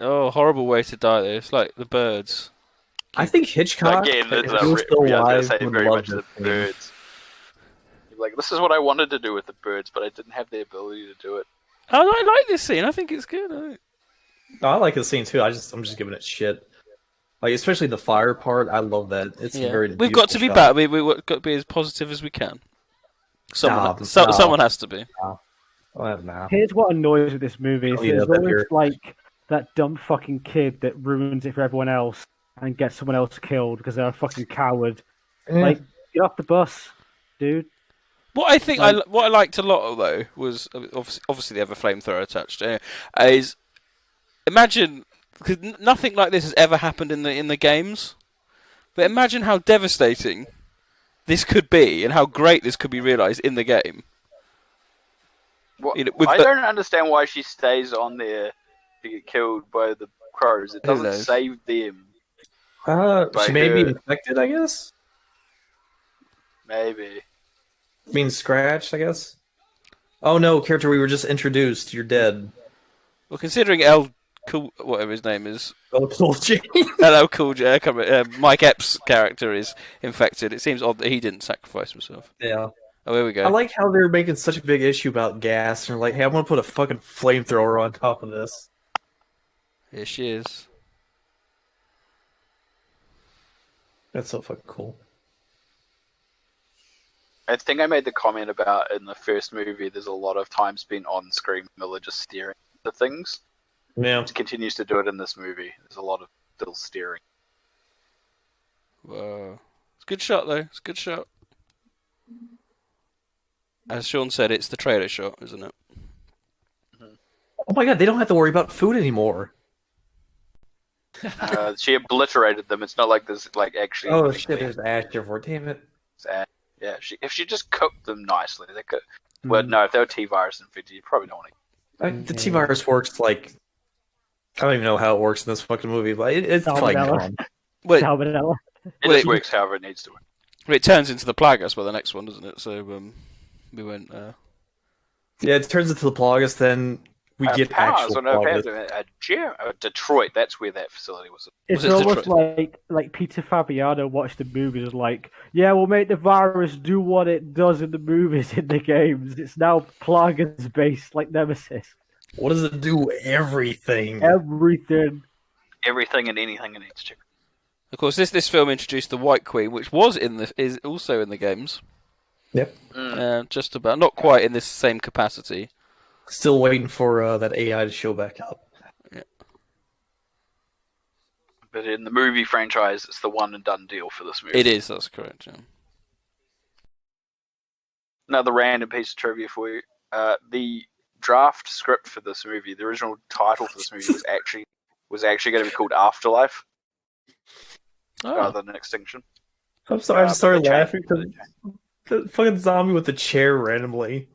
Oh, horrible way to die there. It's like the birds. I think Hitchcock, Again, if it's he was still I was alive, going to say would very love much the this thing. birds. Like, this is what I wanted to do with the birds, but I didn't have the ability to do it. I like this scene. I think it's good. I like the scene too. I'm just giving it shit. Like especially the fire part. I love that. It's a very. We've got to be beautiful shot. better. We've got to be as positive as we can. Someone, No. someone has to be. Well, nah. here's what annoys with this movie: is Oh, yeah, there's that always here. like that dumb fucking kid that ruins it for everyone else and gets someone else killed because they're a fucking coward. Like, get off the bus, dude. What I think what I liked a lot though was obviously they have a flamethrower attached. Is imagine because nothing like this has ever happened in the games, but imagine how devastating this could be and how great this could be realized in the game. Well, You know, I don't understand why she stays on there to get killed by the crows. It Who doesn't knows? save them. She may be her. infected, I guess. Maybe. Means scratched, I guess. Oh no, character we were just introduced. You're dead. Well, considering L. Cool, whatever his name is, Oh, Cool J. Hello, Cool J. Mike Epps' character is infected. It seems odd that he didn't sacrifice himself. Yeah. Oh, here we go. I like how they're making such a big issue about gas, and they're like, "Hey, I'm gonna put a fucking flamethrower on top of this." Here she is. That's so fucking cool. I think I made the comment about in the first movie, there's a lot of time spent on screen Miller just staring at things. Yeah. It continues to do it in this movie. There's a lot of still staring. Whoa. It's a good shot, though. It's a good shot. As Sean said, it's the trailer shot, isn't it? Oh my god, they don't have to worry about food anymore. She obliterated them. It's not like there's like actually. Oh shit, there's ash everywhere. Damn it. Yeah, if she just cooked them nicely, they could. Well, no, if they were T-virus infected, you probably don't want to. The T-virus works like... I don't even know how it works in this fucking movie, but it's like... Salmonella. Wait, Salmonella. It Well, just it- works however it needs to work. it turns into the Plagas by the next one, doesn't it? So we went. Yeah, it turns into the Plagas, then we get Powers actual on her Plagas. Detroit. That's where that facility was. It's Was it almost Detroit? like Peter Fabiano watched the movies like, yeah, we'll make the virus do what it does in the movies in the games. It's now Plagas based like Nemesis. What does it do? Everything. Everything. Everything and anything it needs to. Of course, this film introduced the White Queen, which is also in the games. Yep. Just about, not quite in this same capacity. Still waiting for that AI to show back up. But in the movie franchise, it's the one and done deal for this movie. It is. That's correct. Yeah. Another random piece of trivia for you. The draft script for this movie, the original title for this movie was actually was actually going to be called Afterlife Oh. rather than Extinction. I'm sorry, I just started but they laughing changed- because the fucking zombie with the chair randomly.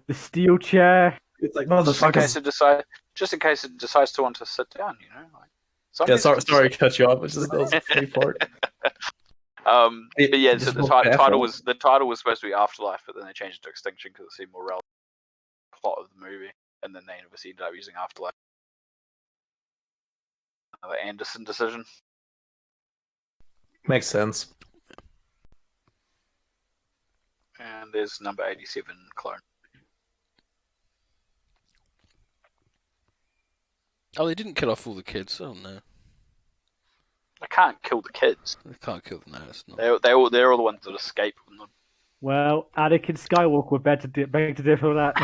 The steel chair. It's like, Just in case motherfuckers. it decides to want to sit down, Like, Yeah, zombies sorry can to cut you off. It's just that was a funny part. But yeah, so Just the walk back title off. was supposed to be Afterlife, but then they changed it to Extinction because it seemed more relevant to the plot of the movie, and then they obviously ended up using Afterlife. Another Anderson decision. Makes sense. And there's number 87 clone. Oh, they didn't kill off all the kids. Oh no, I can't kill the kids. they can't kill them. No, it's not. They're all the ones that escape. Well, Anakin Skywalker would beg to differ on that.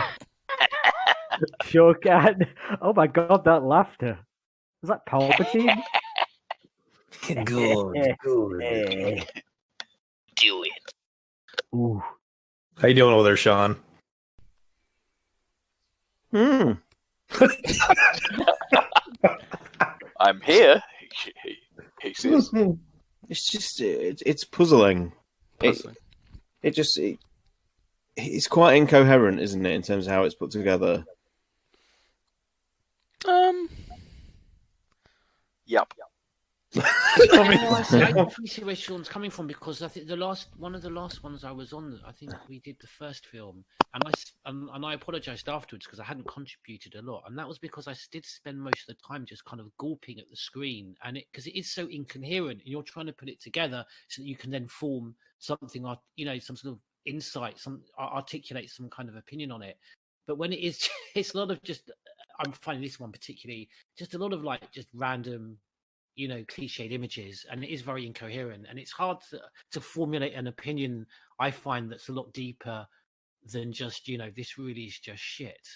Sure can. Oh my god, that laughter. Was that Palpatine? Good. Do it. Ooh. How you doing over there, Sean? I'm here. He says. It's just it's puzzling. Puzzling. It's quite incoherent, isn't it, in terms of how it's put together? Yep. I definitely see where Sean's coming from, because I think one of the last ones I was on, I think we did the first film, and I apologised afterwards because I hadn't contributed a lot, and that was because I did spend most of the time just kind of gulping at the screen, and because it is so incoherent, and you're trying to put it together so that you can then form something, some sort of insight, articulate some kind of opinion on it. But when it is, it's a lot of just. I'm finding this one particularly just a lot of just random, cliched images, and it is very incoherent, and it's hard to formulate an opinion. I find that's a lot deeper than just this really is just shit.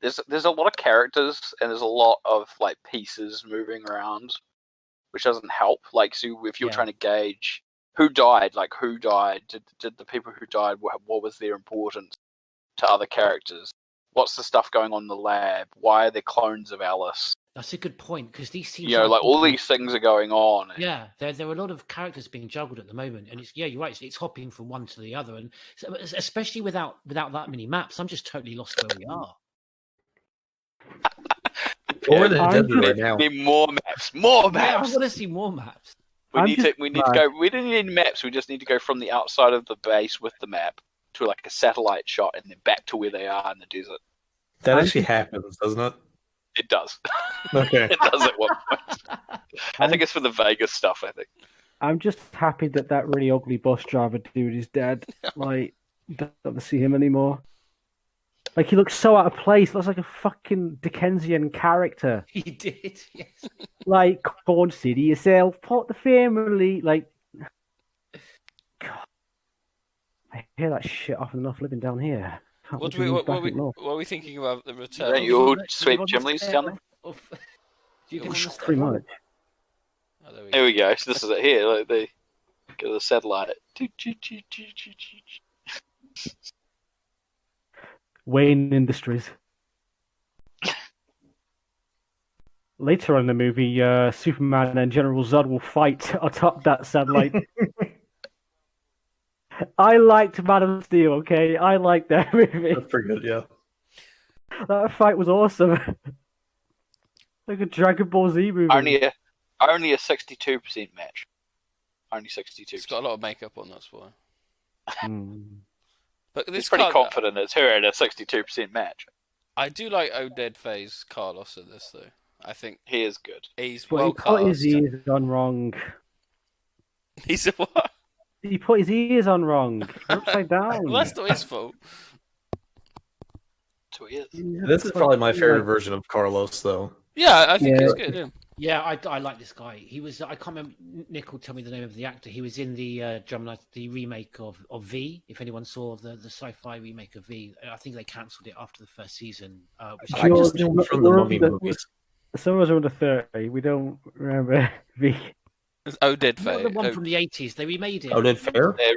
There's a lot of characters, and there's a lot of pieces moving around, which doesn't help. So if you're trying to gauge who died, did the people who died, what was their importance to other characters? What's the stuff going on in the lab? Why are there clones of Alice? That's a good point, because these seem all these things are going on. Yeah, there are a lot of characters being juggled at the moment, and you're right. It's hopping from one to the other, and especially without that many maps, I'm just totally lost where we are. We're in the desert right now. Need more maps. More Yeah, I maps. want to see more maps. We need to go. We don't need maps. We just need to go from the outside of the base with the map to a satellite shot, and then back to where they are in the desert. That actually happens, doesn't it? It does. Okay. It does at one point. I think it's for the Vegas stuff. I think. I'm just happy that really ugly bus driver dude is dead. Don't want to see him anymore. He looks so out of place. Looks like a fucking Dickensian character. He did, yes. Consider yourself, part the family. God. I hear that shit often enough living down here. What are we thinking about the return? Don't you all sweep chimneys down? Pretty much. Oh, there we Here we go. So this is it here. They go to the satellite. Wayne Industries. Later on in the movie, Superman and General Zod will fight atop that satellite. I liked Man of Steel, okay? I liked that movie. That's pretty good, yeah. That fight was awesome. Like a Dragon Ball Z movie. Only a 62% match. Only 62%. It's got a lot of makeup on, that's why. But He's pretty confident it's her at a 62% match. I do like Oded Faye's Carlos in this, though. I think he is good. He's but well he put cast. his ears on wrong. He's a what? He put his ears on wrong. Upside down. Well, that's not his fault. So he is. This is probably my favorite version of Carlos, though. Yeah, I think he's good. Yeah. Yeah, I like this guy. He was. I can't remember. Nick will tell me the name of the actor. He was in the the remake of V. If anyone saw the sci-fi remake of V, I think they cancelled it after the first season. Which I just knew him from the Mummy movies. Some of us are under 30. We don't remember V. It's Oded Faye. The one from the 80s. They remade it. Oded Fair? They're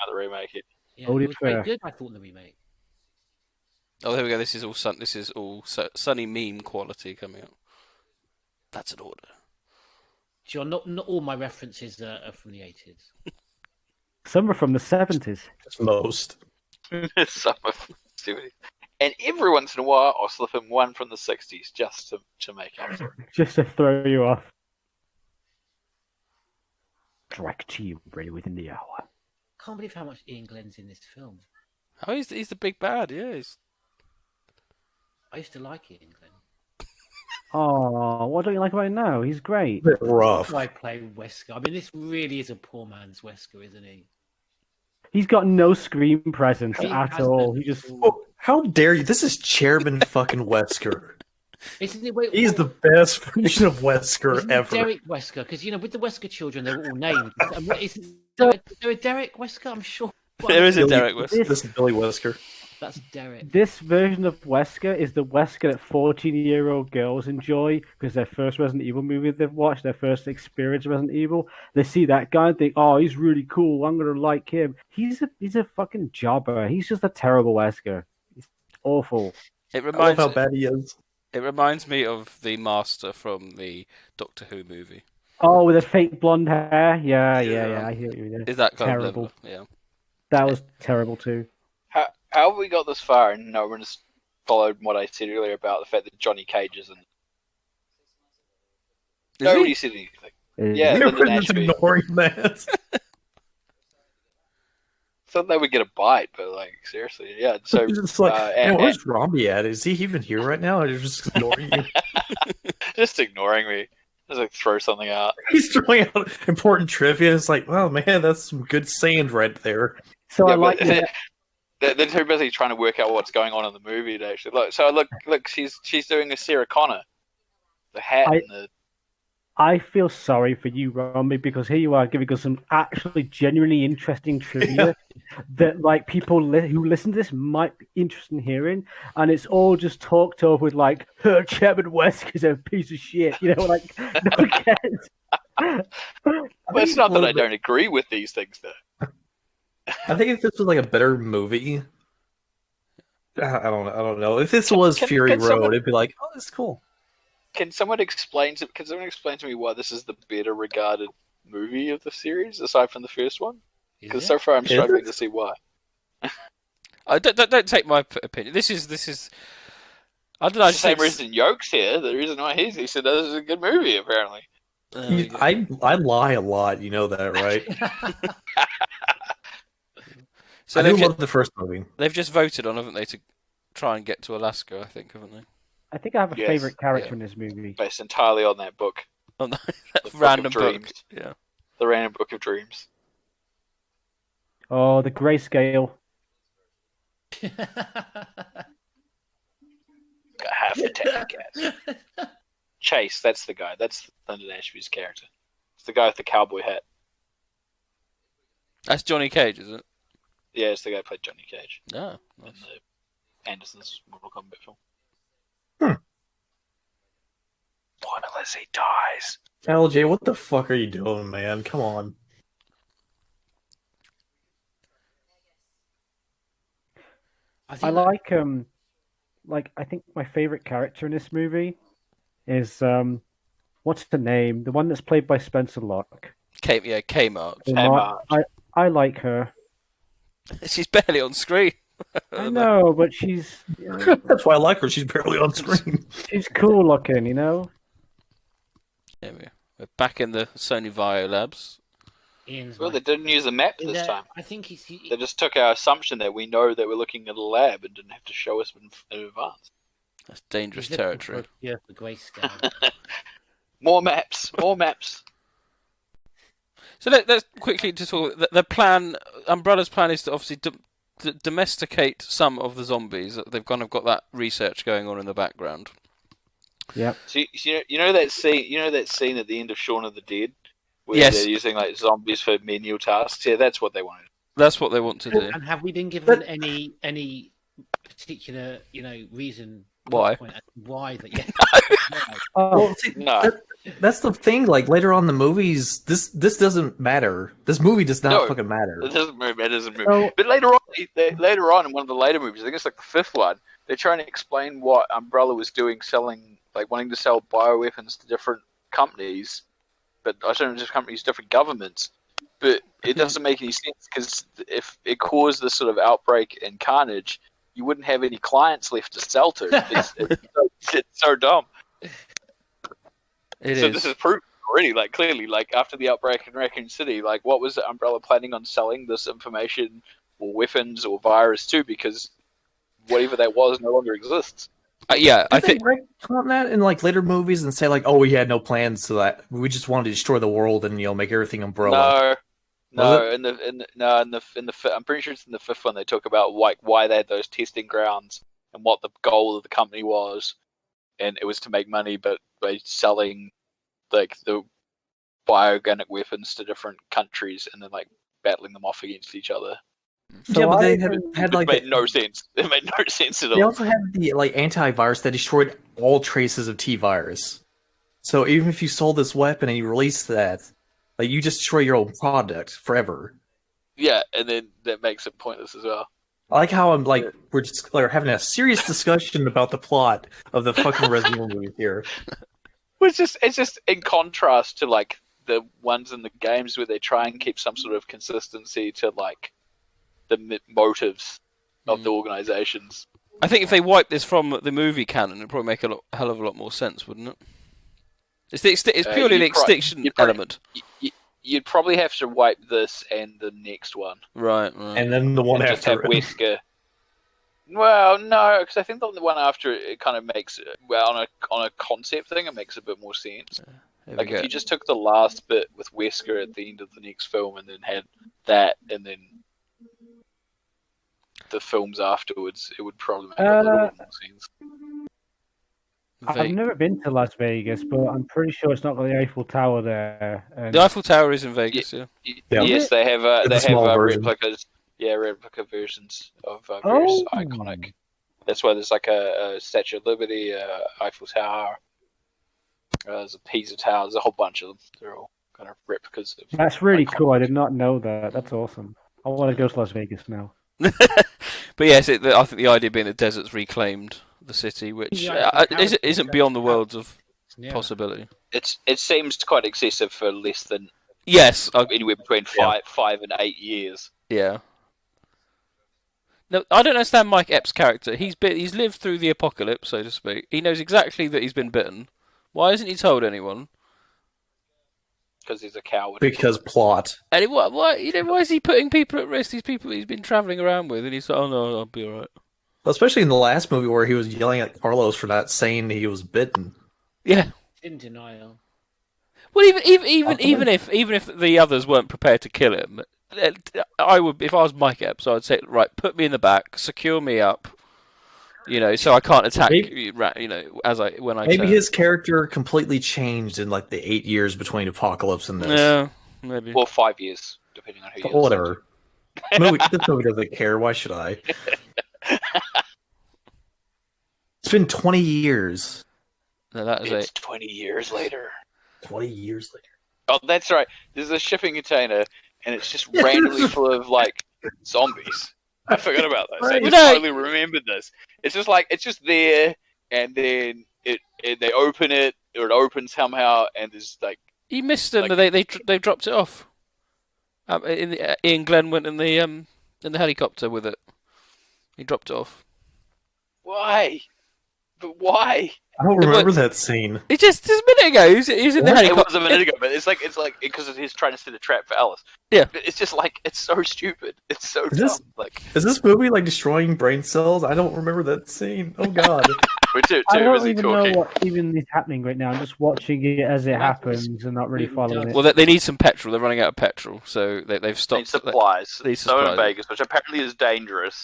the remake it. Yeah, Oded it was very Fair. good. I thought the remake. Oh, there we go. This is all sunny meme quality coming up. That's an order. Sure, not all my references are from the 80s. Some are from the 70s. Most. Some of and every once in a while, I'll slip in one from the 60s just to make up for it. Just to throw you off. Direct to you, ready within the hour. Can't believe how much Ian Glenn's in this film. Oh, he's the big bad. Yeah. I used to like Ian Glenn. Oh, what don't you like about him now? He's great. A bit rough. I play Wesker. I mean, this really is a poor man's Wesker, isn't he? He's got no screen presence He at has all. no- He just Oh, how dare you? This is Chairman fucking Wesker. Isn't it? Wait, He's the best version of Wesker isn't it ever. Derek Wesker, because with the Wesker children, they were all named. And what is there a Derek Wesker? I'm sure There is a Billy- Derek West. This is Billy Wesker. that's Derek. this version of Wesker is the Wesker that 14-year-old girls enjoy because their first Resident Evil movie they've watched, their first experience of Resident Evil. They see that guy and think, "Oh, he's really cool. I'm gonna like him." He's a fucking jobber. He's just a terrible Wesker. He's awful. It I love reminds how bad he is. It reminds me of the Master from the Doctor Who movie. Oh, with the fake blonde hair. Yeah. I hear what you mean. Is that kind Terrible. of level? Yeah. That was terrible too. How have we got this far and no one has followed what I said earlier about the fact that Johnny Cage isn't? Nobody said anything. Yeah, Lyndon Everyone's Ashby. ignoring that. Thought they would get a bite, but seriously, yeah. So He's just like, and- "Man, where's Rombie at? Is he even here right now? Or just ignoring you?" just ignoring me. Just throw something out. He's throwing out important trivia. It's like, well, man, that's some good sand right there. So I Yeah, like but it. they're too busy trying to work out what's going on in the movie to actually look. So look, she's doing a Sarah Connor, the hat and the. I feel sorry for you, Romy, because here you are giving us some actually genuinely interesting trivia that people who listen to this might be interested in hearing, and it's all just talked over with her Chairman West is a piece of shit, no one cares. But it's not that I don't agree with these things, though. I think if this was a better movie, I don't know. If this was Can Fury Road, someone- it'd be like, oh, this is cool. Can someone explain to me why this is the better regarded movie of the series aside from the first one? Is Because it? so far I'm Is struggling it? to see why. Don't take my opinion. This is. I don't know. I It's the just same think reason Yoke's here. The reason why he said this is a good movie, apparently. There we go. I lie a lot, you know that, right? So I do they've love the first movie. just voted on, haven't they, to try and get to Alaska? I think, haven't they? I think I have a Yes, favorite character yeah. in this movie. Based entirely on that book. On that Book of random book. Dreams. Yeah. The Random Book of Dreams. Oh, the grayscale. Got half a tank gas. Chase, that's the guy. That's Lyndon Ashby's character. It's the guy with the cowboy hat. That's Johnny Cage, is it? Yeah, it's the guy who played Johnny Cage No. in the Anderson's Mortal Kombat film. Hmm. Unless he dies. LJ, what the fuck are you doing, man? Come on. I think like I think my favorite character in this movie is what's the name? The one that's played by Spencer Locke. Kmart. I like her. She's barely on screen. I know, but she's That's why I like her. She's barely on screen. she's cool looking, There we go. We're back in the Sony Vio labs. Ian's Well, my- they didn't use a map Is this there- time. I think They just took our assumption that we know that we're looking at a lab and didn't have to show us in advance. That's dangerous he's looking territory. for grayscale. More maps, more maps. So let's quickly just talk. The plan, Umbrella's plan, is to obviously domesticate some of the zombies. They've kind of got that research going on in the background. Yep. So you know that scene. You know that scene at the end of Shaun of the Dead, where Yes. they're using zombies for menial tasks. Yeah, that's what they wanted. That's what they want to do. And have we been given any particular reason Why? point as to why that? Yeah. Oh, See, No, That's the thing. Like later on in the movies, this doesn't matter. This movie does not No. fucking matter. It doesn't move. It doesn't move. So- But later on in one of the later movies, I think it's like the fifth one, they're trying to explain what Umbrella was doing, wanting to sell bioweapons to different companies, but I don't know, just companies, different governments. But it doesn't make any sense because if it caused this sort of outbreak and carnage, you wouldn't have any clients left to sell to. It's so dumb. This is proof already, like clearly, like after the outbreak in Raccoon City, like what was Umbrella planning on selling this information or weapons or virus to? Because whatever that was no longer exists. I think Did they comment that in like later movies and say like, "Oh, we had no plans to that. We just wanted to destroy the world and make everything Umbrella." No. I'm pretty sure it's in the fifth one. They talk about like why they had those testing grounds and what the goal of the company was, and it was to make money, but by selling like the bioorganic weapons to different countries and then like battling them off against each other. Yeah, but they had like It made no sense. It made no sense at all. They also had the like antivirus that destroyed all traces of T-virus. So even if you sold this weapon and you released that, like you just destroy your own product forever. Yeah, and then that makes it pointless as well. I like how we're just having a serious discussion about the plot of the fucking Resident Evil movie here. Well, it's just in contrast to like the ones in the games where they try and keep some sort of consistency to like the motives of the organizations. I think if they wiped this from the movie canon, it'd probably make a hell of a lot more sense, wouldn't it? It's purely the Extinction element. You'd probably have to wipe this and the next one. Right. And then the one just after have Wesker. Well, no, because I think the one after it kind of makes on a concept thing, it makes a bit more sense. Like if you just took the last bit with Wesker at the end of the next film and then had that and then the films afterwards, it would probably make a little bit more sense. I've never been to Las Vegas, but I'm pretty sure it's not got the Eiffel Tower there. And... The Eiffel Tower is in Vegas, yeah. Yes, they have replicas. Yeah, replica versions of various iconic. That's why there's like a Statue of Liberty, Eiffel Tower. There's a Pisa Tower. There's a whole bunch of them. They're all kind of replicas. That's really cool. I did not know that. That's awesome. I want to go to Las Vegas now. But yes, I think the idea being the desert's reclaimed the city, which isn't beyond the worlds of possibility. It seems quite excessive for less than anywhere between 5 and 8 years. Yeah. No, I don't understand Mike Epps' character. He's lived through the apocalypse, so to speak. He knows exactly that he's been bitten. Why hasn't he told anyone? Because he's a coward. Because plot. And why is he putting people at risk? These people he's been travelling around with, and he's like, "Oh no, I'll be all right." Well, especially in the last movie where he was yelling at Carlos for not saying he was bitten. Yeah. In denial. Well, even if the others weren't prepared to kill him, I would. If I was Mike Epps, I would say, right, put me in the back, secure me up. So I can't attack. When I maybe turn. His character completely changed in like the 8 years between Apocalypse and this. Yeah, maybe. Well, 5 years, depending on who you whatever. This movie doesn't care. Why should I? It's been 20 years. No, it's 20 years later. 20 years later. Oh, that's right. There's a shipping container, and it's just randomly full of like zombies. I forgot about this. I just totally remembered this. It's just there, and then they open it, or it opens somehow, and there's like you missed them. They dropped it off. Ian Glenn went in the helicopter with it. He dropped it off. Why? But why? I don't remember that scene. It just a minute ago. He was in the helicopter. It was a minute ago, but it's like because he's trying to set a trap for Alice. Yeah, but it's just like it's so stupid. It's so dumb. Is this movie like destroying brain cells? I don't remember that scene. Oh god. I don't even know what even is happening right now. I'm just watching it as it happens and not really following it. Well, they need some petrol. They're running out of petrol, so they've stopped. Need supplies. These so in Vegas, which apparently is dangerous,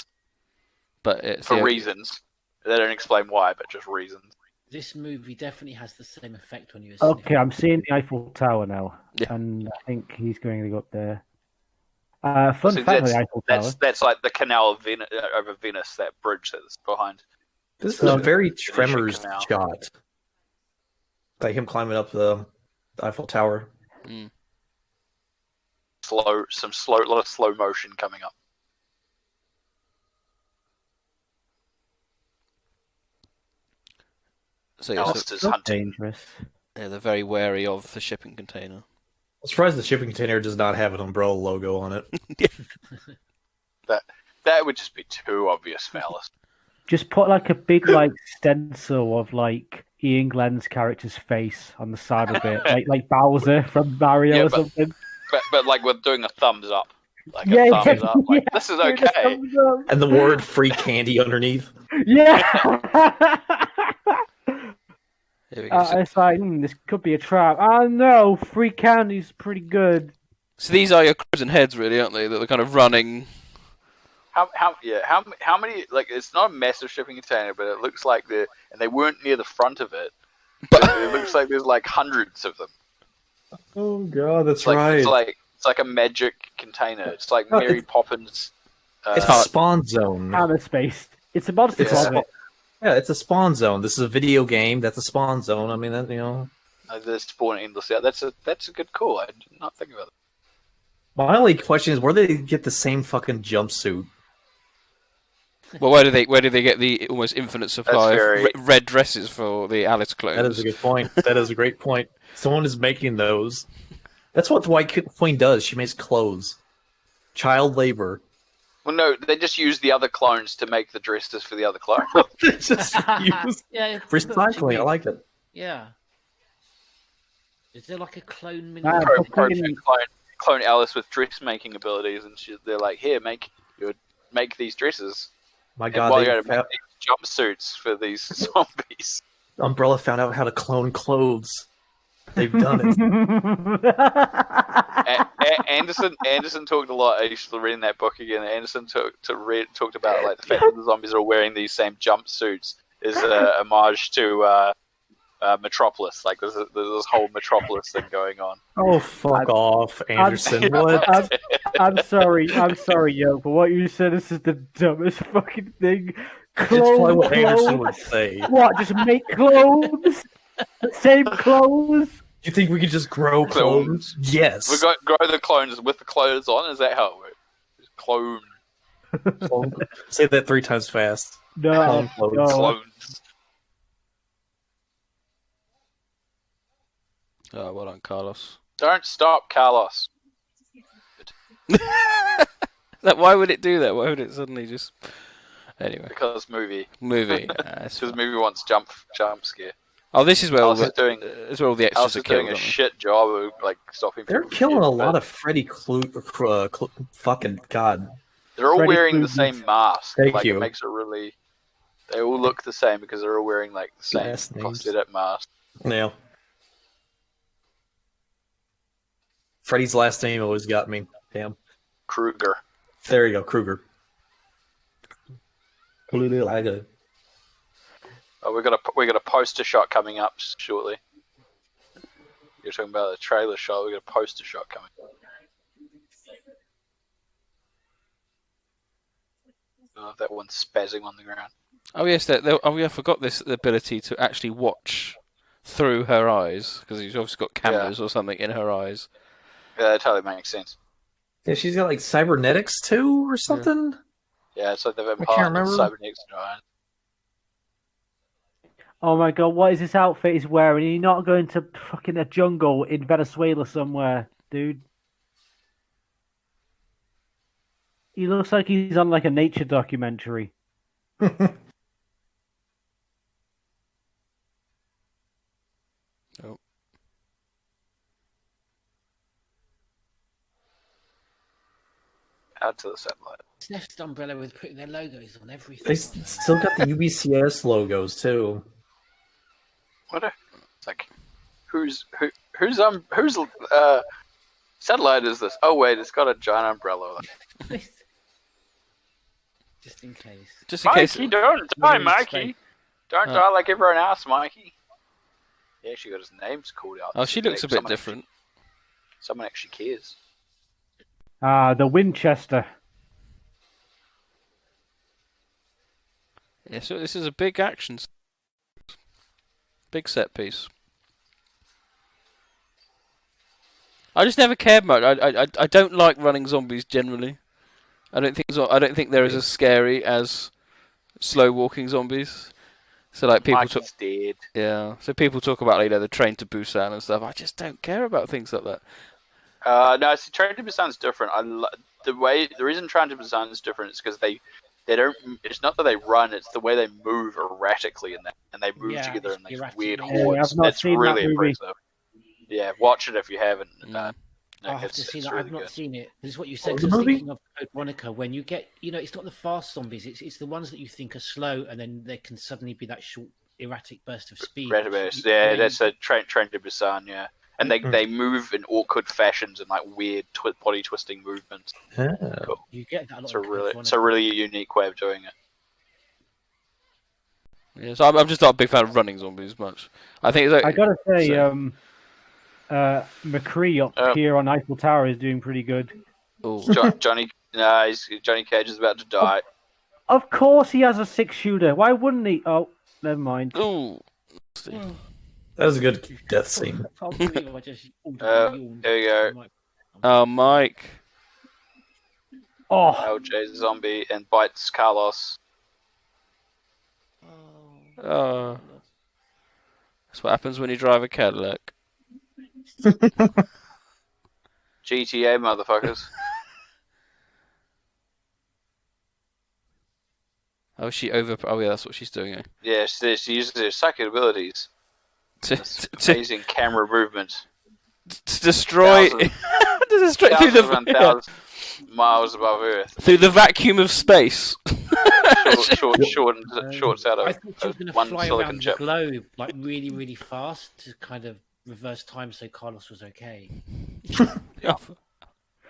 but for reasons. They don't explain why, but just reasons. This movie definitely has the same effect on you. Okay, I'm seeing the Eiffel Tower now, and I think he's going to go up there. Fun fact of the Eiffel Tower. That's like the canal of over Venice, that bridge that's behind. This is a very Tremors shot. Like him climbing up the Eiffel Tower. Mm. A lot of slow motion coming up. So yeah, Alistair's So hunting. dangerous. they're very wary of the shipping container. I'm surprised the shipping container does not have an umbrella logo on it. That would just be too obvious for Alice. Just put like a big like stencil of like Ian Glenn's character's face on the side of it, like Bowser from Mario Yeah, or but- something. But like we're doing a thumbs up. Like Yeah, a thumbs up. Like, yeah, this is dude, a okay. thumbs up. And the word free candy underneath. Yeah. Here we go. It's like this could be a trap. Oh no, free candy's pretty good. So these are your crimson heads, really, aren't they? That are kind of running. How many? Like, it's not a massive shipping container, but it looks like they weren't near the front of it. But it looks like there's like hundreds of them. Oh god, that's It's like, right. it's like a magic container. It's like Oh, Mary Poppins. It's a spawn zone. Hammer space. It's a monster It's a closet. Yeah, it's a spawn zone. This is a video game. That's a spawn zone. I mean, that, you know. They're spawning endlessly out. That's a good call. I did not think about it. My only question is, where do they get the same fucking jumpsuit? Well, where do they get the almost infinite supply That's very- of red dresses for the Alice clones? That is a good point. That is a great point. Someone is making those. That's what the White Queen does. She makes clothes. Child labor. Well, no, they just use the other clones to make the dresses for the other clones. It's just used. Yeah, Recycling. I like it. Yeah. Is there like a clone mini? Ah, Project clone Alice with dressmaking abilities, and they're like, here, make these dresses. My And god, while they you're at it, make found, these jumpsuits for these zombies. Umbrella found out how to clone clothes. They've done it. Anderson talked a lot. I used to read in that book again. Anderson talked about like the fact that the zombies are wearing these same jumpsuits is a homage to Metropolis. Like there's this whole Metropolis thing going on. Oh, fuck off, Anderson. What? I'm sorry, Yoke, but what you said is the dumbest fucking thing. It's probably what Clone Anderson clothes? would say. What? Just make clothes? The same clothes? You think we could just grow clones? Yes. We got grow the clones with the clothes on. Is that how it works? Clone Say that 3 times fast. No, Clone no. clones. Oh, well done, Carlos. Don't stop, Carlos. Why would it do that? Why would it suddenly just... Anyway, Because movie. movie. That's Because fine. movie wants jump scare. Oh, this is where all Alice the is doing. this is where all the Alice extras are is doing killed. a aren't they? shit job of like stopping. They're people from killing a getting lot bit. of Freddy fucking god. They're all Freddy wearing the Krueger's. same mask. Thank like you. it makes it really. They all look the same because they're all wearing like the same Last names. prosthetic mask. Yeah. Freddy's last name always got me. Damn. Krueger. There you go, Krueger. Oh, we got a poster shot coming up shortly. You're talking about a trailer shot. We got a poster shot coming. Oh, that one's spazzing on the ground. Oh yes, I forgot this ability to actually watch through her eyes because she's obviously got cameras or something in her eyes. Yeah, that totally makes sense. Yeah, she's got like cybernetics too or something. Yeah, it's like they've can't imparted remember. cybernetics in her eyes. Oh my god, what is this outfit he's wearing? You're not going to fucking a jungle in Venezuela somewhere, dude. He looks like he's on like a nature documentary. Oh. Add to the satellite. It's left Umbrella with putting their logos on everything. They still got the UBCS logos too. It's like, whose satellite is this? Oh wait, it's got a giant umbrella. Just in case. Just in case. Mikey, don't die, Moving Mikey. space. Don't die like everyone else, Mikey. He actually got his names called out. Oh, she looks a bit Someone different. Someone actually cares. Ah, the Winchester. Yeah, so this is a big action, big set piece. I just never cared much. I don't like running zombies generally. I don't think they're as scary as slow walking zombies. So like people Mike is dead. yeah. So people talk about the Train to Busan and stuff. I just don't care about things like that. No, see, Train to Busan's different. The reason Train to Busan is different is because they don't. It's not that they run; it's the way they move erratically and they move together in these weird hordes. I've not It's seen really that movie. impressive. Yeah, watch it if you haven't. I have to see that. Really I've not good. seen it. This is what you said. What 'Cause was I the was movie? thinking of Code Veronica when you get, it's not the fast zombies. It's the ones that you think are slow, and then there can suddenly be that short, erratic burst of speed. Database. Yeah, that's a Train to Busan. Yeah, and they move in awkward fashions and like weird body twisting movements. Cool. You get that a lot. It's a really unique way of doing it. Yeah, so I'm just not a big fan of running zombies much. I think it's like, I gotta say, so- McCree up here on Eiffel Tower is doing pretty good. Johnny Cage is about to die. Of course, he has a 6-shooter. Why wouldn't he? Oh, never mind. Ooh. That was a good death scene. I can't believe I just There you go. Oh, Mike. Oh, LJ zombie and bites Carlos. Oh. That's what happens when you drive a Cadillac. GTA motherfuckers. Oh, oh yeah, that's what she's doing. Yeah, she uses her psychic abilities. To Amazing camera movement. destroy, Thousands- to destroy Thousands and thousands miles above Earth. through the vacuum of space. Shorts out I of thought she was going to one fly silicon around the chip. globe like really, really fast to kind of reverse time so Carlos was okay.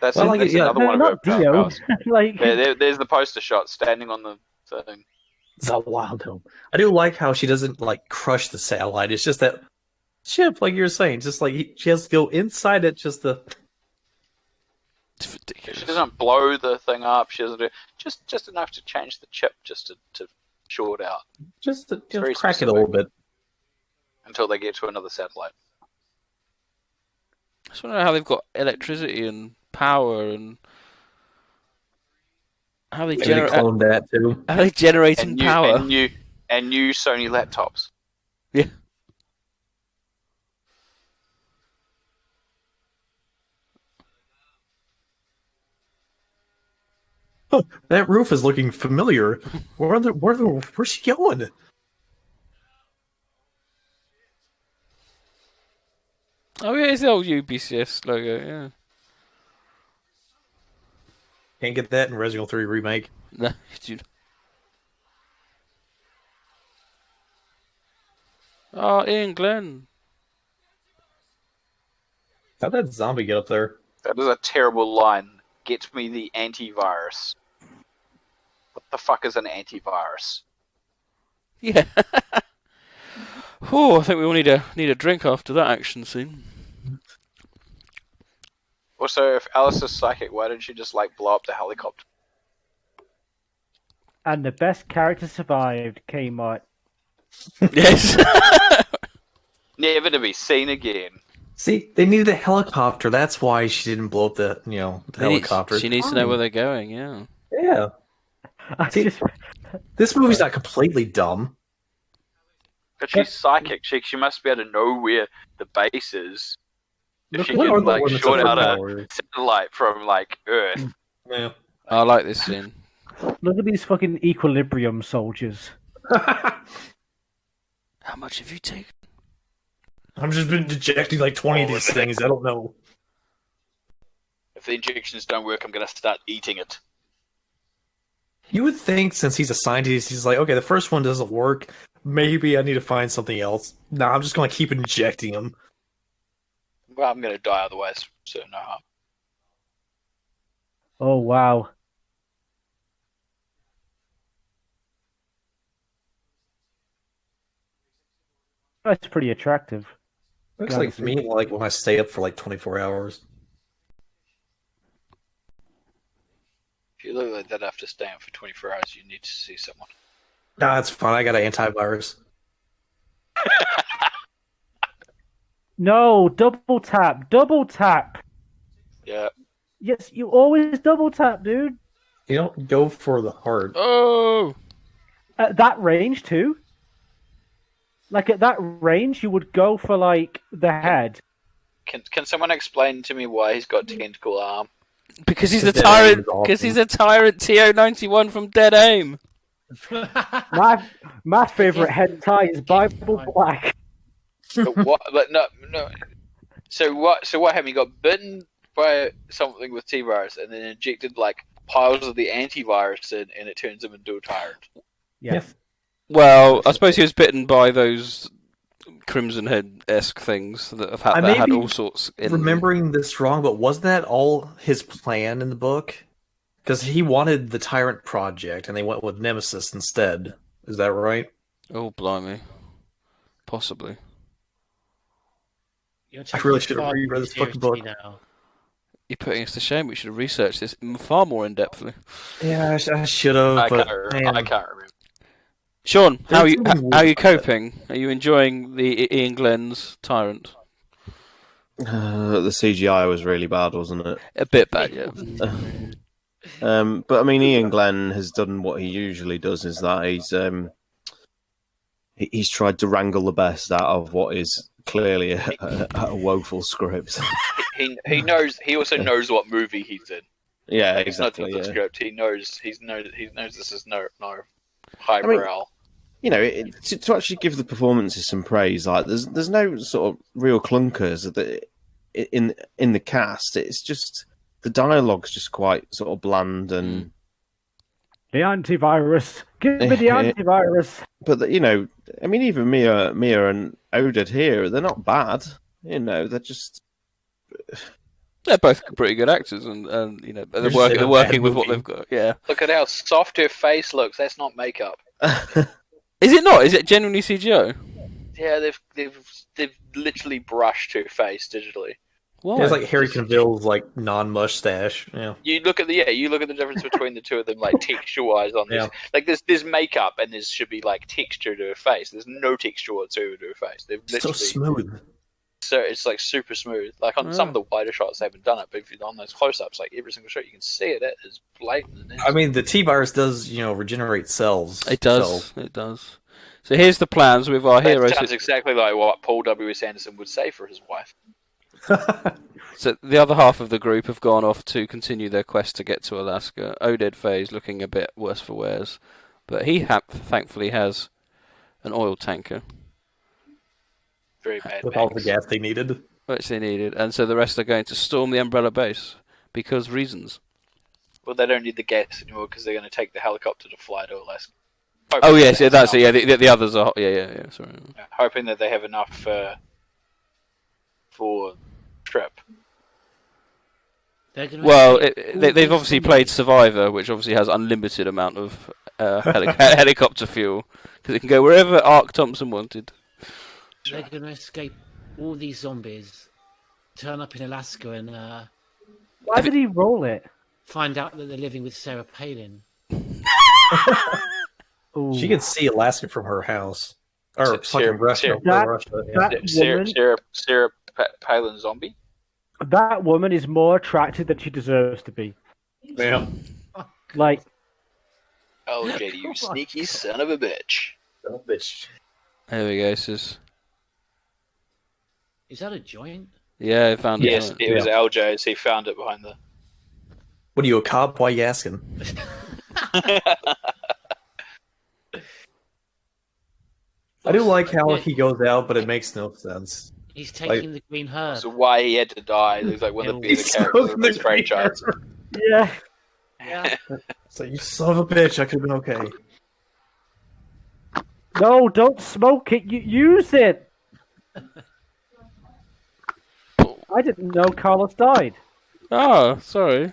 That's, Well, like, that's yeah, another one of her not Dio. powers. like, There's the poster shot standing on the thing. It's a wild home. I do like how she doesn't like crush the satellite. It's just that ship, like you were saying, just like she has to go inside it. Just the It's ridiculous. She doesn't blow the thing up. She doesn't do just enough to change the chip, just to short out just to very crack it a specific. little bit. until they get to another satellite. I just want to know how they've got electricity and power and how they Maybe they cloned that too. how they generating And power. new Sony laptops. Yeah. That roof is looking familiar. Where's she going? Oh yeah, it's the old UBCS logo. Yeah. Can't get that in Resident Evil 3 remake. No, dude. Oh, Ian Glenn. How'd that zombie get up there? That is a terrible line. Get me the antivirus. What the fuck is an antivirus? Yeah. Oh, I think we all need a drink after that action scene. Also, if Alice is psychic, why didn't she just like blow up the helicopter? and the best character survived came out. Yes. Never to be seen again. See, they needed a helicopter. That's why she didn't blow up the helicopter. She needs to know where they're going. Yeah. Yeah. I See, just, This movie's not completely dumb. But she's psychic. She must be able to know where the base is. If Look she at What can are the like limits short of her out a powers? satellite from like Earth. Yeah. I like this scene. look at these fucking equilibrium soldiers. How much have you taken? I've just been dejecting like 20 of these things. I don't know. If the injections don't work, I'm gonna start eating it. You would think since he's a scientist, he's like, okay, the first one doesn't work. Maybe I need to find something else. No, I'm just going to keep injecting them. Well, I'm gonna die otherwise, so no harm. Oh wow. That's pretty attractive. Looks like me, like when I stay up for like 24 hours. If you look like that after staying up for 24 hours, you need to see someone. Nah, it's fine. I got an antivirus. No, double tap, double tap. Yeah. Yes, you always double tap, dude. You don't go for the heart. Oh, At that range too. Like at that range, you would go for like the head. Can someone explain to me why he's got tentacle arm? because he's a Dead Aim tyrant. is awesome. Because he's a tyrant. TO91 from Dead Aim. My favorite hentai is Bible Black. But what? But no. So what happened? He got bitten by something with T-virus, and then injected like piles of the antivirus in, and it turns him into a tyrant. Yes. Well, I suppose he was bitten by those Crimson Head-esque things that have I had, may that had be all sorts. In Remembering this wrong, but wasn't that all his plan in the book? Because he wanted the Tyrant Project, and they went with Nemesis instead. Is that right? Oh, blimey. Possibly. I really should have reread this fucking book. Now. You're putting us to shame. We should have researched this far more in-depthly. Yeah, I should have. I But can't remember. Sean, how are you, There's something how are you weird about that. coping? Are you enjoying the Ian Glenn's Tyrant? The CGI was really bad, wasn't it? A bit bad, yeah. But I mean, Ian Glenn has done what he usually does. Is that he's tried to wrangle the best out of what is clearly a woeful script. He knows. He also knows what movie he's in. Yeah, It's not exactly. just the Yeah. script. He knows this is no highbrow. You know, to actually give the performances some praise, like there's no sort of real clunkers in the cast. It's just the dialogue's just quite sort of bland and. The antivirus. Give me the antivirus. But you know, I mean, even Mia and Oded here, they're not bad. You know, they're just. They're both pretty good actors, and you know they're just working, in a they're working bad with what movie. they've got. Yeah, Look at how soft her face looks. That's not makeup. is it not? Is it genuinely CGI? Yeah, they've literally brushed her face digitally. Why? It's like Harry Cavill's like non-mustache. Yeah. You look at the difference between the two of them, like texture-wise on this. Yeah. Like there's makeup and there should be like texture to her face. There's no texture whatsoever to her face. They've So literally smooth. so it's like super smooth. Like on some of the wider shots they haven't done it, but if you're on those close-ups, like every single shot you can see it. It is blatant. And I mean, the T-virus does, regenerate cells. It does. It does. So here's the plans with our that heroes. sounds exactly like what Paul W.S. Anderson would say for his wife. So the other half of the group have gone off to continue their quest to get to Alaska. Oded Faye's looking a bit worse for wears, but he thankfully has an oil tanker, Very bad. With all the Max. gas they needed. which they needed, and so the rest are going to storm the Umbrella Base because reasons. Well, they don't need the gas anymore because they're going to take the helicopter to fly to Alaska. Oh yes, yeah, that's it. Yeah, the others are. Yeah. Sorry. Hoping that they have enough for trip. They're gonna Well, escape all they've these obviously zombies. played Survivor, which obviously has unlimited amount of helicopter fuel because it can go wherever Ark Thompson wanted. They're going to escape all these zombies, turn up in Alaska, and Why did he roll it? find out that they're living with Sarah Palin. Ooh. She can see Alaska from her house. Or Sarah- fucking Russia. Sarah- That- Russia, yeah. that Sarah Palin zombie. That woman is more attractive than she deserves to be. Yeah. Like, Oh, JD, you sneaky son of a bitch. Oh, bitch. There we go, sis. Is that a joint? Yeah, I found Yes, it. it was LJ's. He found it behind the. What are you, a cop? Why are you asking? I do like how he goes out, but it makes no sense. He's taking the green herb. So why he had to die? He's like one of the He's better characters so of this franchise. yeah. Yeah. It's like, you son of a bitch, I could have been okay. No, don't smoke it. You use it. I didn't know Carlos died. Oh, sorry.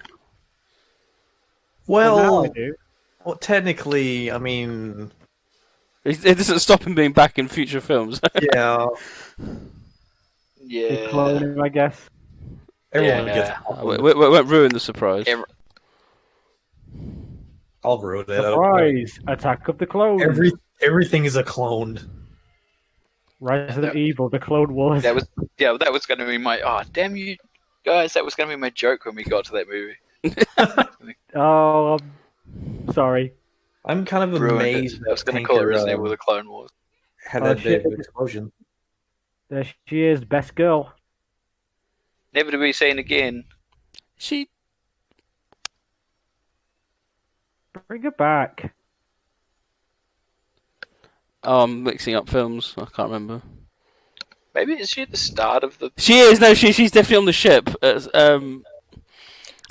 Well, now Well, I do. technically, I mean, It doesn't stop him being back in future films. yeah, They Yeah. clone him, I guess. everyone Yeah. gets. we won't ruin the surprise. Every- I'll ruin it. I don't care. Surprise! Attack of the Clones. Everything is a clone. Resident Evil, the Clone Wars. That was going to be my. Oh, damn you! Guys, that was going to be my joke when we got to that movie. Oh, I'm sorry. I'm kind of Ruined it. amazed I was that going to call it Tanker Resident Evil: The Clone Wars. had Oh, that big shit. explosion. There she is, best girl. Never to be seen again. She. Bring her back. Oh, I'm mixing up films. I can't remember. Maybe is she at the start of the? She is. No, she's definitely on the ship.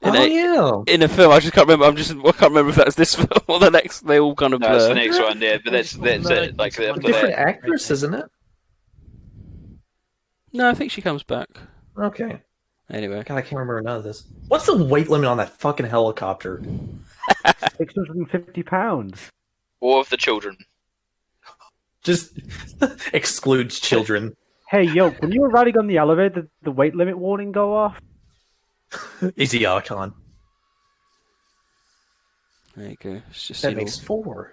Yeah. In a film, I just can't remember. I can't remember if that's this film or the next. They all kind of No, blur. it's the next one. Yeah, but that's it. Like after Different that. actress, isn't it? No, I think she comes back. Okay. Anyway. God, I can't remember none of this. What's the weight limit on that fucking helicopter? 650 pounds. War of the Children. Just excludes children. Hey, Yoke, when you were riding on the elevator, did the weight limit warning go off? Easy Archon. There you go. It's just That seen makes 4.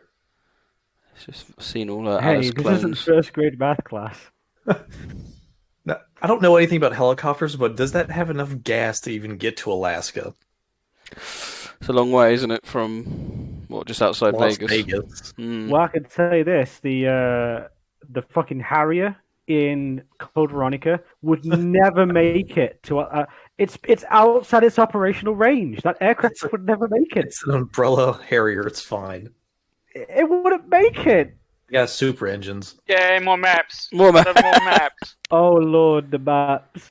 it's just seen all Hey, Alice this isn't clones. first grade math class. Now, I don't know anything about helicopters, but does that have enough gas to even get to Alaska? It's a long way, isn't it, from just outside Las Vegas? Vegas. Mm. Well, I can say this: the fucking Harrier in Code Veronica would never make it to. It's outside its operational range. That aircraft would never make it. It's an umbrella Harrier. It's fine. It wouldn't make it. You got super engines. Yay, more maps. More More maps. Oh Lord, the maps.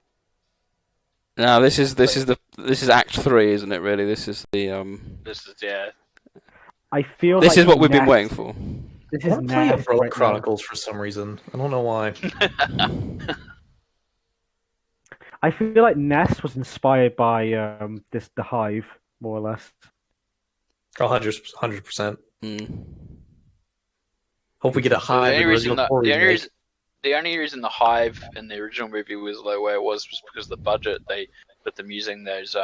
No, this is Act 3, isn't it? Really, this is the This is yeah. I feel This like is what we've been Ness- waiting for. This I is want to play Ness Umbrella right now. Chronicles for some reason. I don't know why. I feel like Ness was inspired by the Hive, more or less. 100%. Mm. Hope we get a Hive. The only and reason Resident Evil 4 remake. the only reason the Hive in the original movie was the way it was because of the budget. They put them using those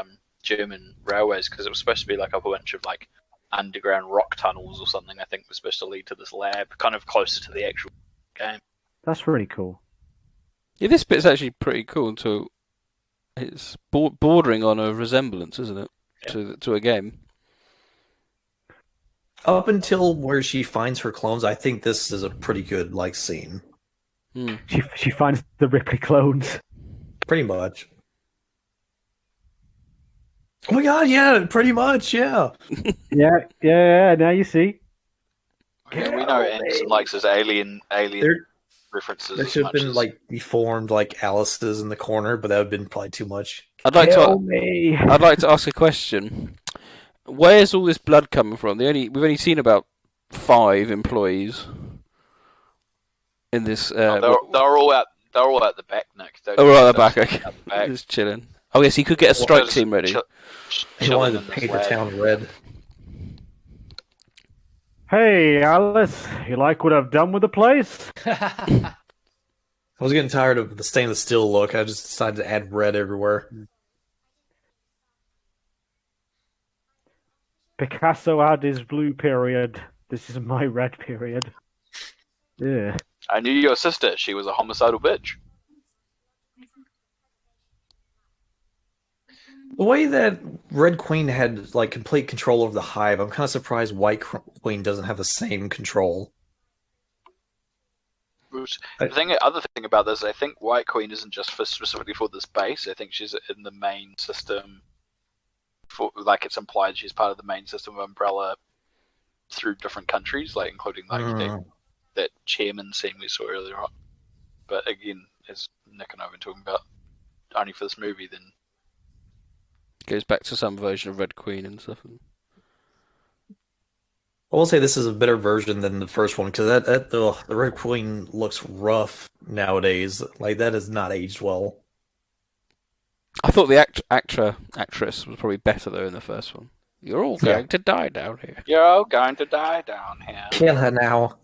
German railways because it was supposed to be like a bunch of like underground rock tunnels or something. I think was supposed to lead to this lab, kind of closer to the actual game. That's really cool. Yeah, this bit's actually pretty cool. It's bordering on a resemblance, isn't it, to a game? Up until where she finds her clones, I think this is a pretty good scene. Mm. She finds the Ripley clones. Pretty much. Oh my god, yeah, pretty much, yeah. Yeah. Now you see. Yeah, we know Anderson likes his alien There references. There as should have much been as... deformed Alice's in the corner, but that would have been probably too much. I'd like Kill to. me. I'd like to ask a question. Where's all this blood coming from? We've only seen about 5 employees in this. they're all out. They're all at the back, Nick. Oh, right at the back. Okay, At the back. just chilling. Oh yes, he could get a strike team ready. He wanted to paint the town red. Hey, Alice, you like what I've done with the place? I was getting tired of the stainless steel look. I just decided to add red everywhere. Picasso had his blue period. This is my red period. Yeah. I knew your sister. She was a homicidal bitch. The way that Red Queen had complete control over the hive, I'm kind of surprised White Queen doesn't have the same control. Other thing about this, I think White Queen isn't just specifically for this base. I think she's in the main system. It's implied she's part of the main system of Umbrella through different countries, including that chairman scene we saw earlier on. But again, as Nick and I have been talking about, only for this movie, then Goes back to some version of Red Queen and stuff. I will say this is a better version than the first one because the Red Queen looks rough nowadays. That has not aged well. I thought the actress was probably better though in the first one. You're all going to die down here. you're all going to die down here. Kill her now.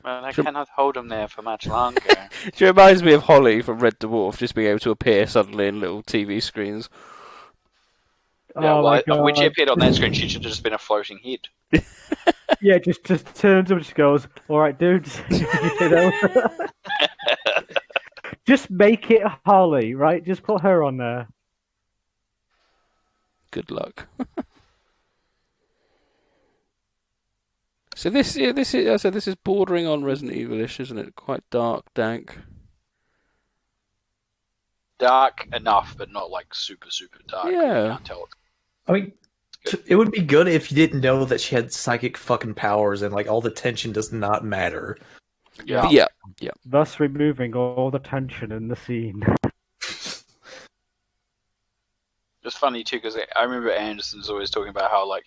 Well, I cannot hold him there for much longer. She reminds me of Holly from Red Dwarf, just being able to appear suddenly in little TV screens. Yeah, Oh well, my when she God. appeared on that screen, she should have just been a floating head. Yeah, just turns up and just goes, "All right, dudes, just make it Holly, right? Just put her on there." Good luck. So this is bordering on Resident Evil-ish, isn't it? Quite dark, dank. Dark enough, but not like super dark. Yeah. You can't tell. I mean, it would be good if you didn't know that she had psychic fucking powers and like all the tension does not matter. Yeah. Yeah. Thus removing all the tension in the scene. It's funny too because I remember Anderson's always talking about how like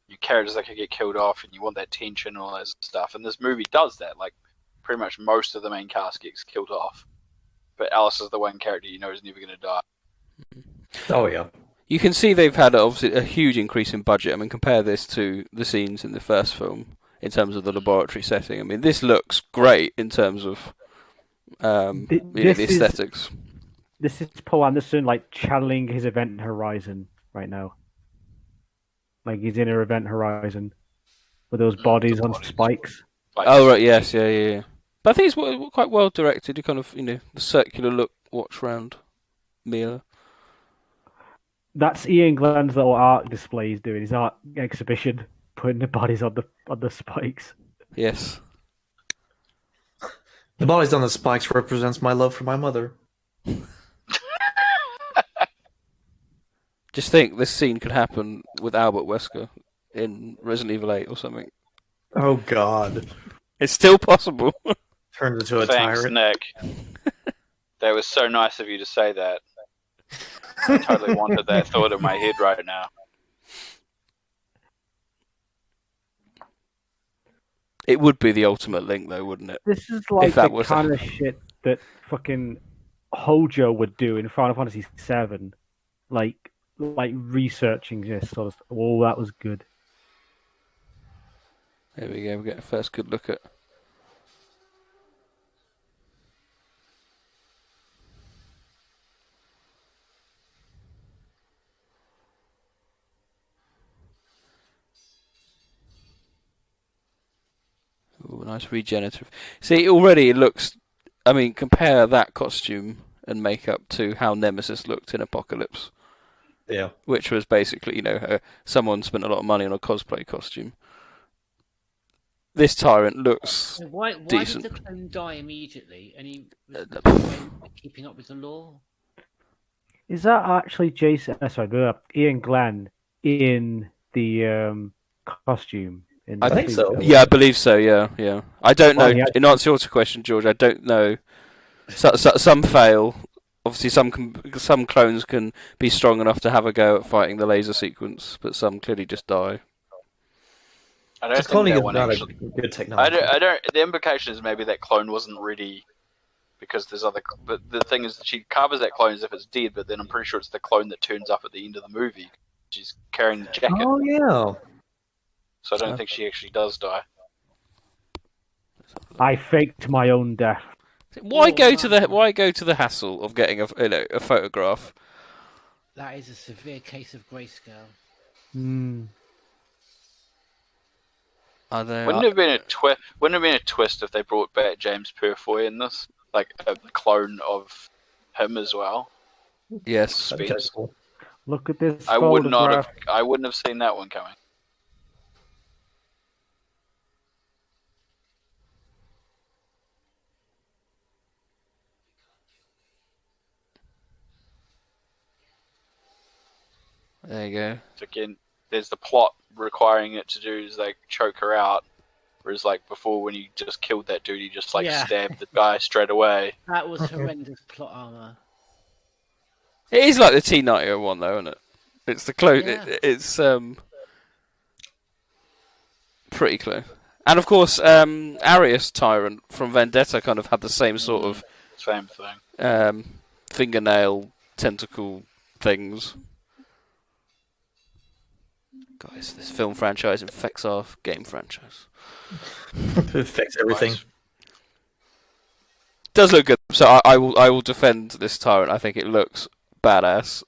your characters that could get killed off and you want that tension and all that stuff. And this movie does that. Like pretty much most of the main cast gets killed off, but Alice is the one character you know is never going to die. Oh yeah. You can see they've had obviously a huge increase in budget. I mean, compare this to the scenes in the first film in terms of the laboratory setting. I mean, this looks great in terms of the aesthetics. This is Paul Anderson like channeling his Event Horizon right now. Like he's in her Event Horizon with those bodies on spikes. Oh right, yes, yeah. But I think it's quite well directed. You kind of, the circular look watch round Mila. That's Ian Glenn's little art display he's doing. His art exhibition, putting the bodies on the spikes. Yes. The bodies on the spikes represents my love for my mother. Just think, this scene could happen with Albert Wesker in Resident Evil 8 or something. Oh God. It's still possible. Turns into a Thanks, tyrant. Nick. That was so nice of you to say that. I totally wanted that thought in my head right now. It would be the ultimate link, though, wouldn't it? This is like If that the was kind of shit that fucking Hojo would do in Final Fantasy VII. Like researching this sort of stuff. Oh, that was good. There we go. We get a first good look at. Ooh, nice regenerative. See, already it looks. I mean, compare that costume and makeup to how Nemesis looked in Apocalypse. Yeah. Which was basically, someone spent a lot of money on a cosplay costume. This Tyrant looks Why decent. did the clone die immediately? And he was keeping up with the law? Is that actually Ian Glenn in the costume? I think so. Yeah, I believe so. Yeah. I don't know. Well, yeah. In answer to your question, George, I don't know. Some fail. Obviously, some clones can be strong enough to have a go at fighting the laser sequence, but some clearly just die. I don't think Cloning that is one not actually. a good technology. I don't. The implication is maybe that clone wasn't ready because there's other. But the thing is, that she covers that clone as if it's dead, but then I'm pretty sure it's the clone that turns up at the end of the movie. She's carrying the jacket, Oh yeah. so I don't think she actually does die. I faked my own death. Why go to the hassle of getting a photograph? That is a severe case of grayscale. Wouldn't it have been a twist if they brought back James Purfoy in this, like a clone of him as well? Yes. That'd be kinda cool. Look at this. I wouldn't photograph. have seen that one coming. There you go. So again, there's the plot requiring it to do is like choke her out, whereas like before when you just killed that dude, you just stabbed the guy straight away. That was horrendous plot armor. It is like the T-90 one, though, isn't it? It's the close. Yeah. It's pretty close. And of course, Arius Tyrant from Vendetta kind of had the same sort of Same thing. fingernail tentacle things. Guys, this film franchise infects our game franchise. It affects everything. Does look good. So I will defend this Tyrant. I think it looks badass.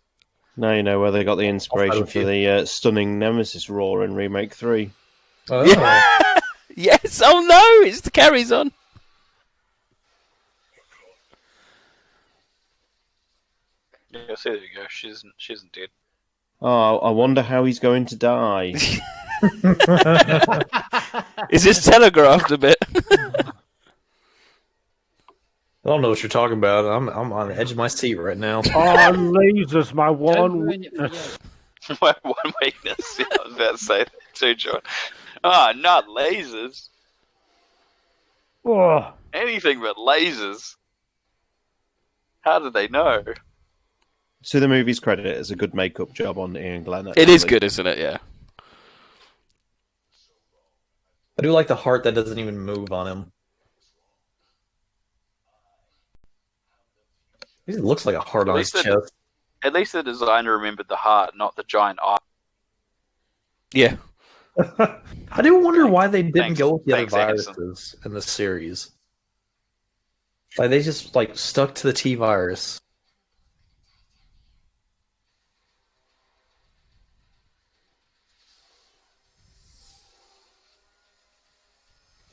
Now you know where they got the inspiration with for you. the stunning Nemesis roar in Remake 3. Oh. Yeah. Yes. Oh no! It's the carries on. Yeah, see, there you go. She isn't dead. Oh, I wonder how he's going to die. Is this telegraphed a bit? I don't know what you're talking about. I'm on the edge of my seat right now. Oh, lasers, my Don't one ruin it for weakness. Yoke. My one weakness. Yeah, I was about to say that too, John. Ah, not lasers. Oh, Anything but lasers. How did they know? To the movie's credit, it's a good makeup job on Ian Glenn. It is good, isn't it? Yeah. I do like the heart that doesn't even move on him. It looks like a heart At on his least chest. At least the designer remembered the heart, not the giant eye. Yeah. I do wonder why they didn't Thanks. go with the other Thanks, Anderson. viruses in the series. Like they just stuck to the T virus.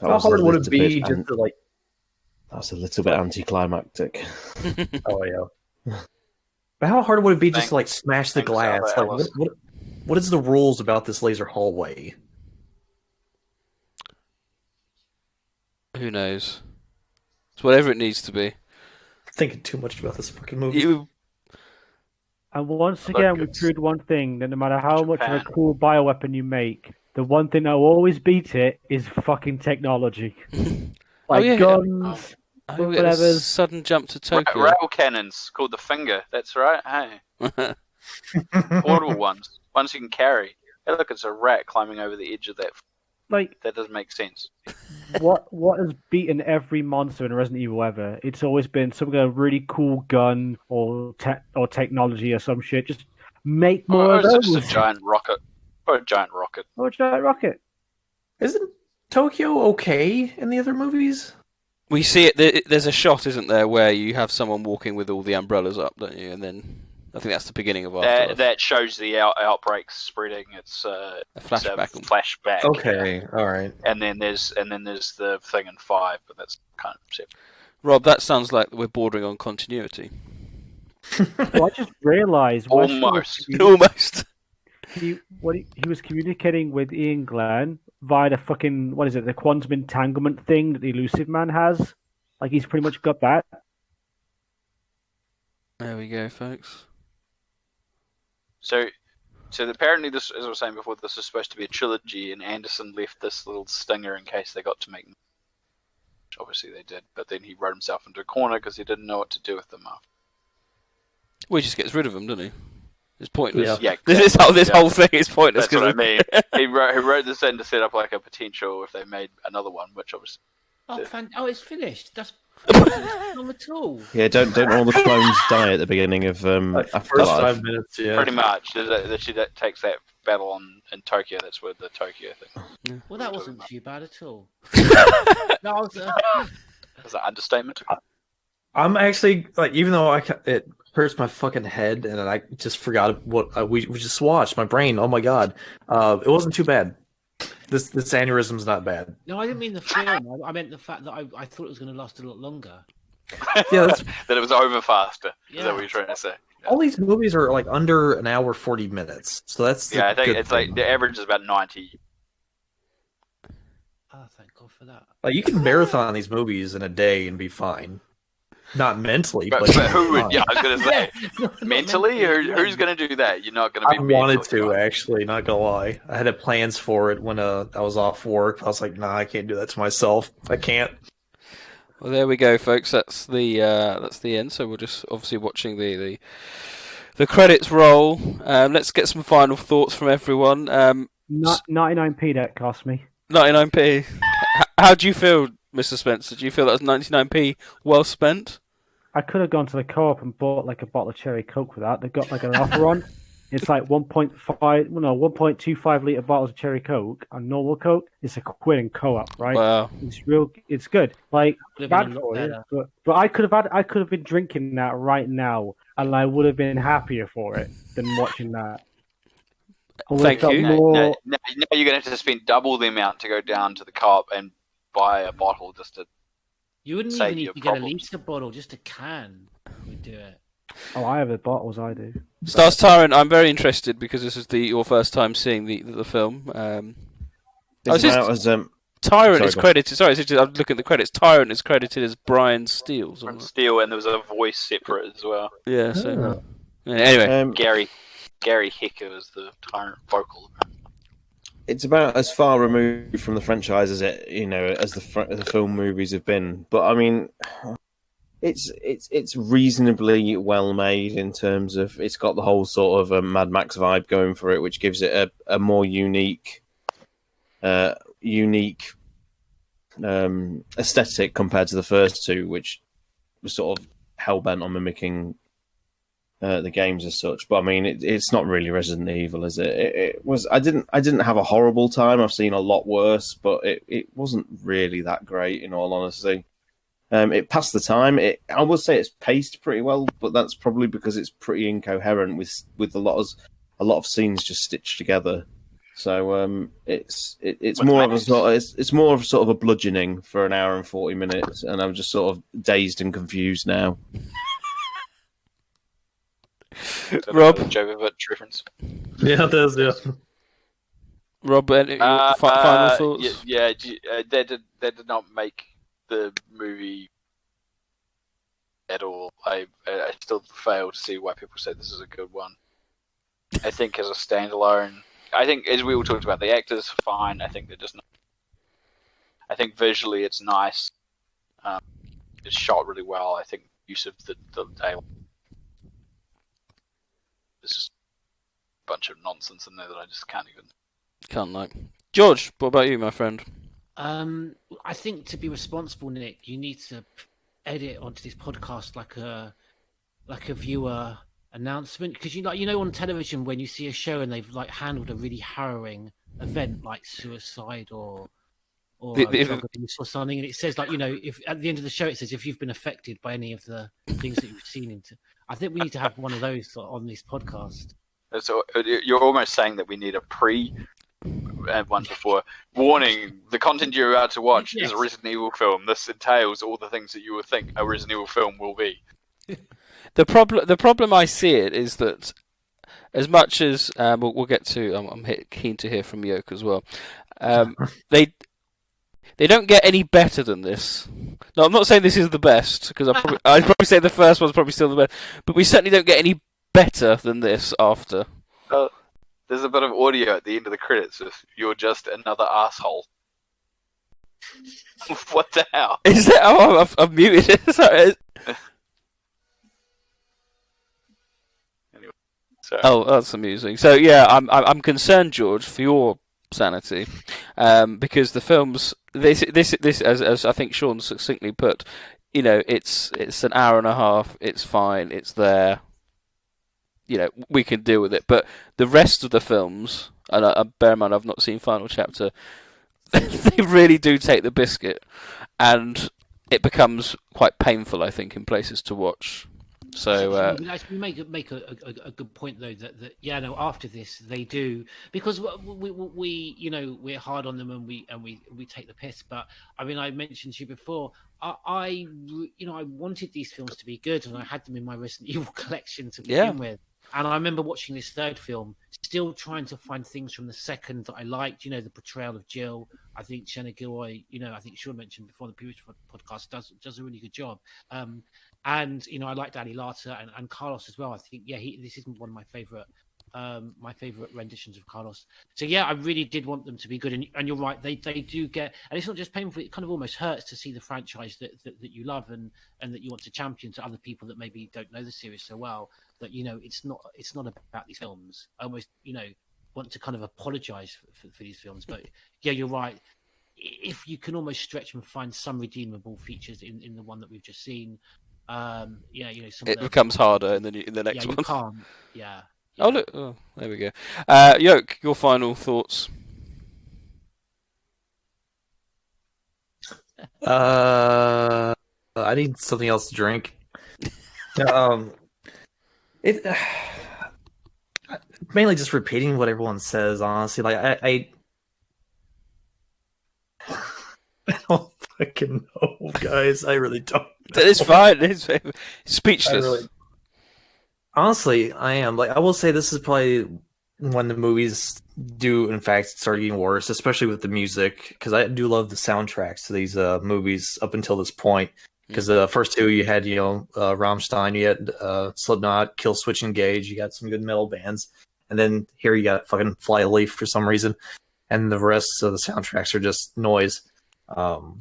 How hard would it be just to like? That's a little bit anticlimactic. Oh yeah. But how hard would it be just to Thanks. smash the Thanks, glass? Like Alice. what is the rules about this laser hallway? Who knows? It's whatever it needs to be. I'm thinking too much about this fucking movie. You, and once Look, again, we it's- proved one thing: that no matter how much of a Japan. cool bioweapon you make, the one thing that will always beat it is fucking technology. Like yeah. guns. I get a Whatever's- sudden jump to Tokyo. Rail cannons called the Finger. That's right. Hey, portable ones you can carry. Hey, look, it's a rat climbing over the edge of that. Like That doesn't make sense. what has beaten every monster in Resident Evil ever? It's always been some kind of really cool gun or technology or some shit. Just make more Or of is it those. just a giant rocket? Or a giant rocket. Or a giant rocket. Isn't Tokyo okay in the other movies? We see it. There's a shot, isn't there, where you have someone walking with all the umbrellas up, don't you? And then I think that's the beginning of Afterlife. That shows the outbreaks spreading. It's A flashback. It's a flashback. Okay, all right. And then there's the thing in 5, but that's kind of separate. Rob, that sounds like we're bordering on continuity. Well, I just realised Almost. Almost. he was communicating with Ian Glenn via the fucking the quantum entanglement thing that the Elusive Man has. Like he's pretty much got that. There we go, folks. So apparently this, as I was saying before, this was supposed to be a trilogy, and Anderson left this little stinger in case they got to make. Which obviously they did, but then he wrote himself into a corner because he didn't know what to do with them after. Well, he just gets rid of them, doesn't he? It's pointless. Yeah. Yeah, This whole thing is pointless. That's what I 'cause mean. He wrote this in to set up like a potential if they made another one, which obviously. Oh, it's finished. That's not at all. Yeah, don't all the clones die at the beginning of First Afterlife? 5 minutes, yeah. Pretty much. That takes that battle in Tokyo. That's where the Tokyo thing. Well, that wasn't too bad at all. No, I was, Is that understatement? I'm actually even though it hurts my fucking head, and I just forgot what we just watched. My brain, oh my god, it wasn't too bad. This aneurysm's not bad. no, I didn't mean the film. I meant the fact that I thought it was going to last a lot longer. Yeah, that's, That it was over faster. Is Yeah. that what you're trying to say? all these movies are like under an hour 40 minutes, so that's the Yeah, I think good it's thing. like the average is about 90. Oh, thank God for that. Like you can marathon these movies in a day and be fine. Not mentally, But, but, but who would? fine. Yeah, I was gonna say Not mentally. Who's gonna do that? You're not gonna be. I wanted mentally to fine. actually, not gonna lie. I had plans for it when I was off work. I was like, nah, I can't do that to myself. I can't. Well, there we go, folks. That's the end. So we're just obviously watching the credits roll. Let's get some final thoughts from everyone. Not 99p that cost me. 99p. How do you feel, Mr. Spencer? Do you feel that was 99p well spent? I could have gone to the co-op and bought like a bottle of cherry coke for that. They've got like an offer on. It's like 1.25 litre bottles of cherry coke and normal coke. It's £1 in co-op, right? Wow. It's good. Like Could have bad been a lot for you, better. but I could have been drinking that right now and I would have been happier for it than watching that. I would Thank have felt you. more. Now you're going to have to spend double the amount to go down to the co-op and buy a bottle just to. You wouldn't Save even need your to get a problems. litre bottle, just a can would do it. Oh, I have the bottles. I do. Stars Tyrant, I'm very interested because this is your first time seeing the film. It's about as Tyrant Sorry, is go on. credited. Sorry, I'm looking at the credits. Tyrant is credited as Brian Steele. From Steel, and there was a voice separate as well. Yeah. So Oh. anyway, Gary Hecker was the tyrant vocal. it's about as far removed from the franchise as as the film movies have been. But I mean, it's reasonably well made in terms of it's got the whole sort of Mad Max vibe going for it, which gives it a more unique aesthetic compared to the first two, which was sort of hell bent on mimicking the games as such. But I mean, it's not really Resident Evil, is it? It was. I didn't have a horrible time. I've seen a lot worse, but it wasn't really that great, in all honesty. It passed the time. I would say it's paced pretty well, but that's probably because it's pretty incoherent with a lot of scenes just stitched together. So it's more of a sort of a bludgeoning for an hour and 40 minutes, and I'm just sort of dazed and confused now. Rob? Jovovich reference. Yeah, it is. Yeah. Rob, any final thoughts? Yeah, they did not make the movie at all. I still fail to see why people say this is a good one. I think as a standalone, I think as we all talked about, the actors are fine. I think they're just not. I think visually it's nice. It's shot really well. I think use of the daylight. There's just a bunch of nonsense in there that I just can't even. Can't like. George, what about you, my friend? I think to be responsible, Nick, you need to edit onto this podcast like a viewer announcement, because on television when you see a show and they've handled a really harrowing event like suicide or drug abuse or something, and it says if at the end of the show it says if you've been affected by any of the things that you've seen I think we need to have one of those on this podcast. So you're almost saying that we need a one before warning: the content you're about to watch is a Resident Evil film. This entails all the things that you would think a Resident Evil film will be. The problem I see it is that as much as we'll get to, I'm keen to hear from Yoke as well. They don't get any better than this. No, I'm not saying this is the best, because I'd probably say the first one's probably still the best, but we certainly don't get any better than this after. There's a bit of audio at the end of the credits if you're just another asshole. What the hell? Is that? Oh, I've muted it. Sorry. Anyway, so. Oh, that's amusing. So yeah, I'm concerned, George, for your sanity, because the films this as I think Sean succinctly put, it's an hour and a half. It's fine. It's there. We can deal with it. But the rest of the films, and bear in mind I've not seen Final Chapter, they really do take the biscuit, and it becomes quite painful, I think, in places to watch. So you make a good point though that after this they do, because we're hard on them and we take the piss, but I mean I mentioned to you before I wanted these films to be good, and I had them in my Resident Evil collection to begin with. And I remember watching this third film, still trying to find things from the second that I liked. The portrayal of Jill. I think Jenna Gilroy, I think Sean mentioned before the previous podcast, does a really good job. And I liked Ali Lata and Carlos as well. I think this isn't one of my favorite renditions of Carlos. So I really did want them to be good. And you're right, they do get, and it's not just painful. It kind of almost hurts to see the franchise that you love and that you want to champion to other people that maybe don't know the series so well. That it's not about these films. I almost want to kind of apologize for these films. But you're right. If you can almost stretch and find some redeemable features in the one that we've just seen, it becomes harder in the next one. You can't. Yeah. Oh look! Oh, there we go. Yoke, your final thoughts. I need something else to drink. It mainly just repeating what everyone says. Honestly, like I I don't fucking know, guys. I really don't. It's fine. It's I speechless. really, honestly, I am. Like, I will say this is probably when the movies do, in fact, start getting worse, especially with the music, because I do love the soundtracks to these movies up until this point. Because the first two, you had, Rammstein, you had Slipknot, Kill Switch Engage, you got some good metal bands. And then here you got fucking Flyleaf for some reason. And the rest of the soundtracks are just noise. But,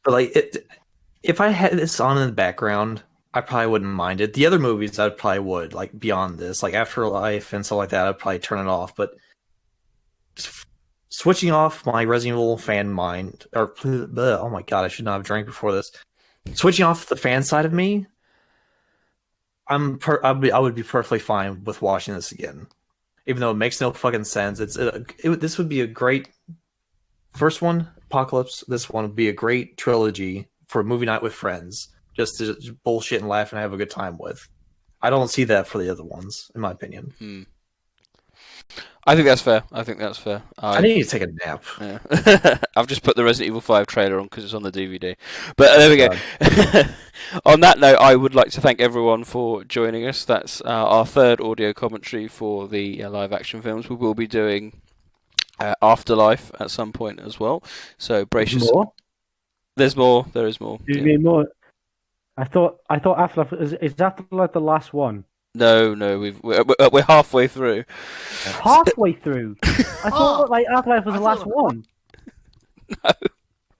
like, if I had this on in the background, I probably wouldn't mind it. The other movies, I probably would, like, beyond this. Like, Afterlife and stuff like that, I'd probably turn it off. But just switching off my Resident Evil fan mind, or oh my god, I should not have drank before this. Switching off the fan side of me, I would be perfectly fine with watching this again, even though it makes no fucking sense. This would be a great first one, Apocalypse. This one would be a great trilogy for a movie night with friends, just to bullshit and laugh and have a good time with. I don't see that for the other ones, in my opinion. I think that's fair. I need to take a nap. Yeah. I've just put the Resident Evil 5 trailer on because it's on the DVD. But there we go. On that note, I would like to thank everyone for joining us. That's our third audio commentary for the live action films. We will be doing Afterlife at some point as well. So brace yourself. More? There's more. There is more. Do you mean more? I thought Afterlife is Afterlife the last one? No, we're halfway through. Halfway through. I thought like Afterlife was the last one. No,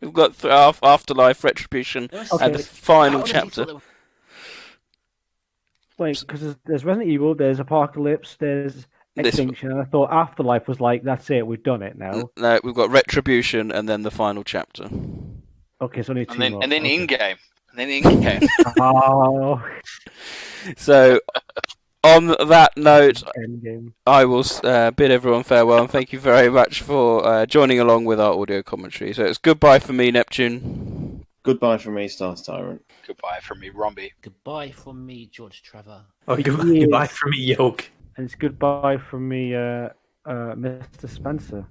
we've got Afterlife, Retribution, and the final chapter. Wait, because there's Resident Evil, there's Apocalypse, there's Extinction, and I thought Afterlife was like, that's it, we've done it now. No, we've got Retribution and then the final chapter. Okay, so only two more. And then in-game. And then in-game. Oh. So, on that note, Endgame. I will bid everyone farewell and thank you very much for joining along with our audio commentary. So it's goodbye from me, Neptune. Goodbye from me, STARS Tyrant. Goodbye from me, Romby. Goodbye from me, George Trevor. Oh, goodbye from me, Yoke. And it's goodbye from me, Mr. Spencer.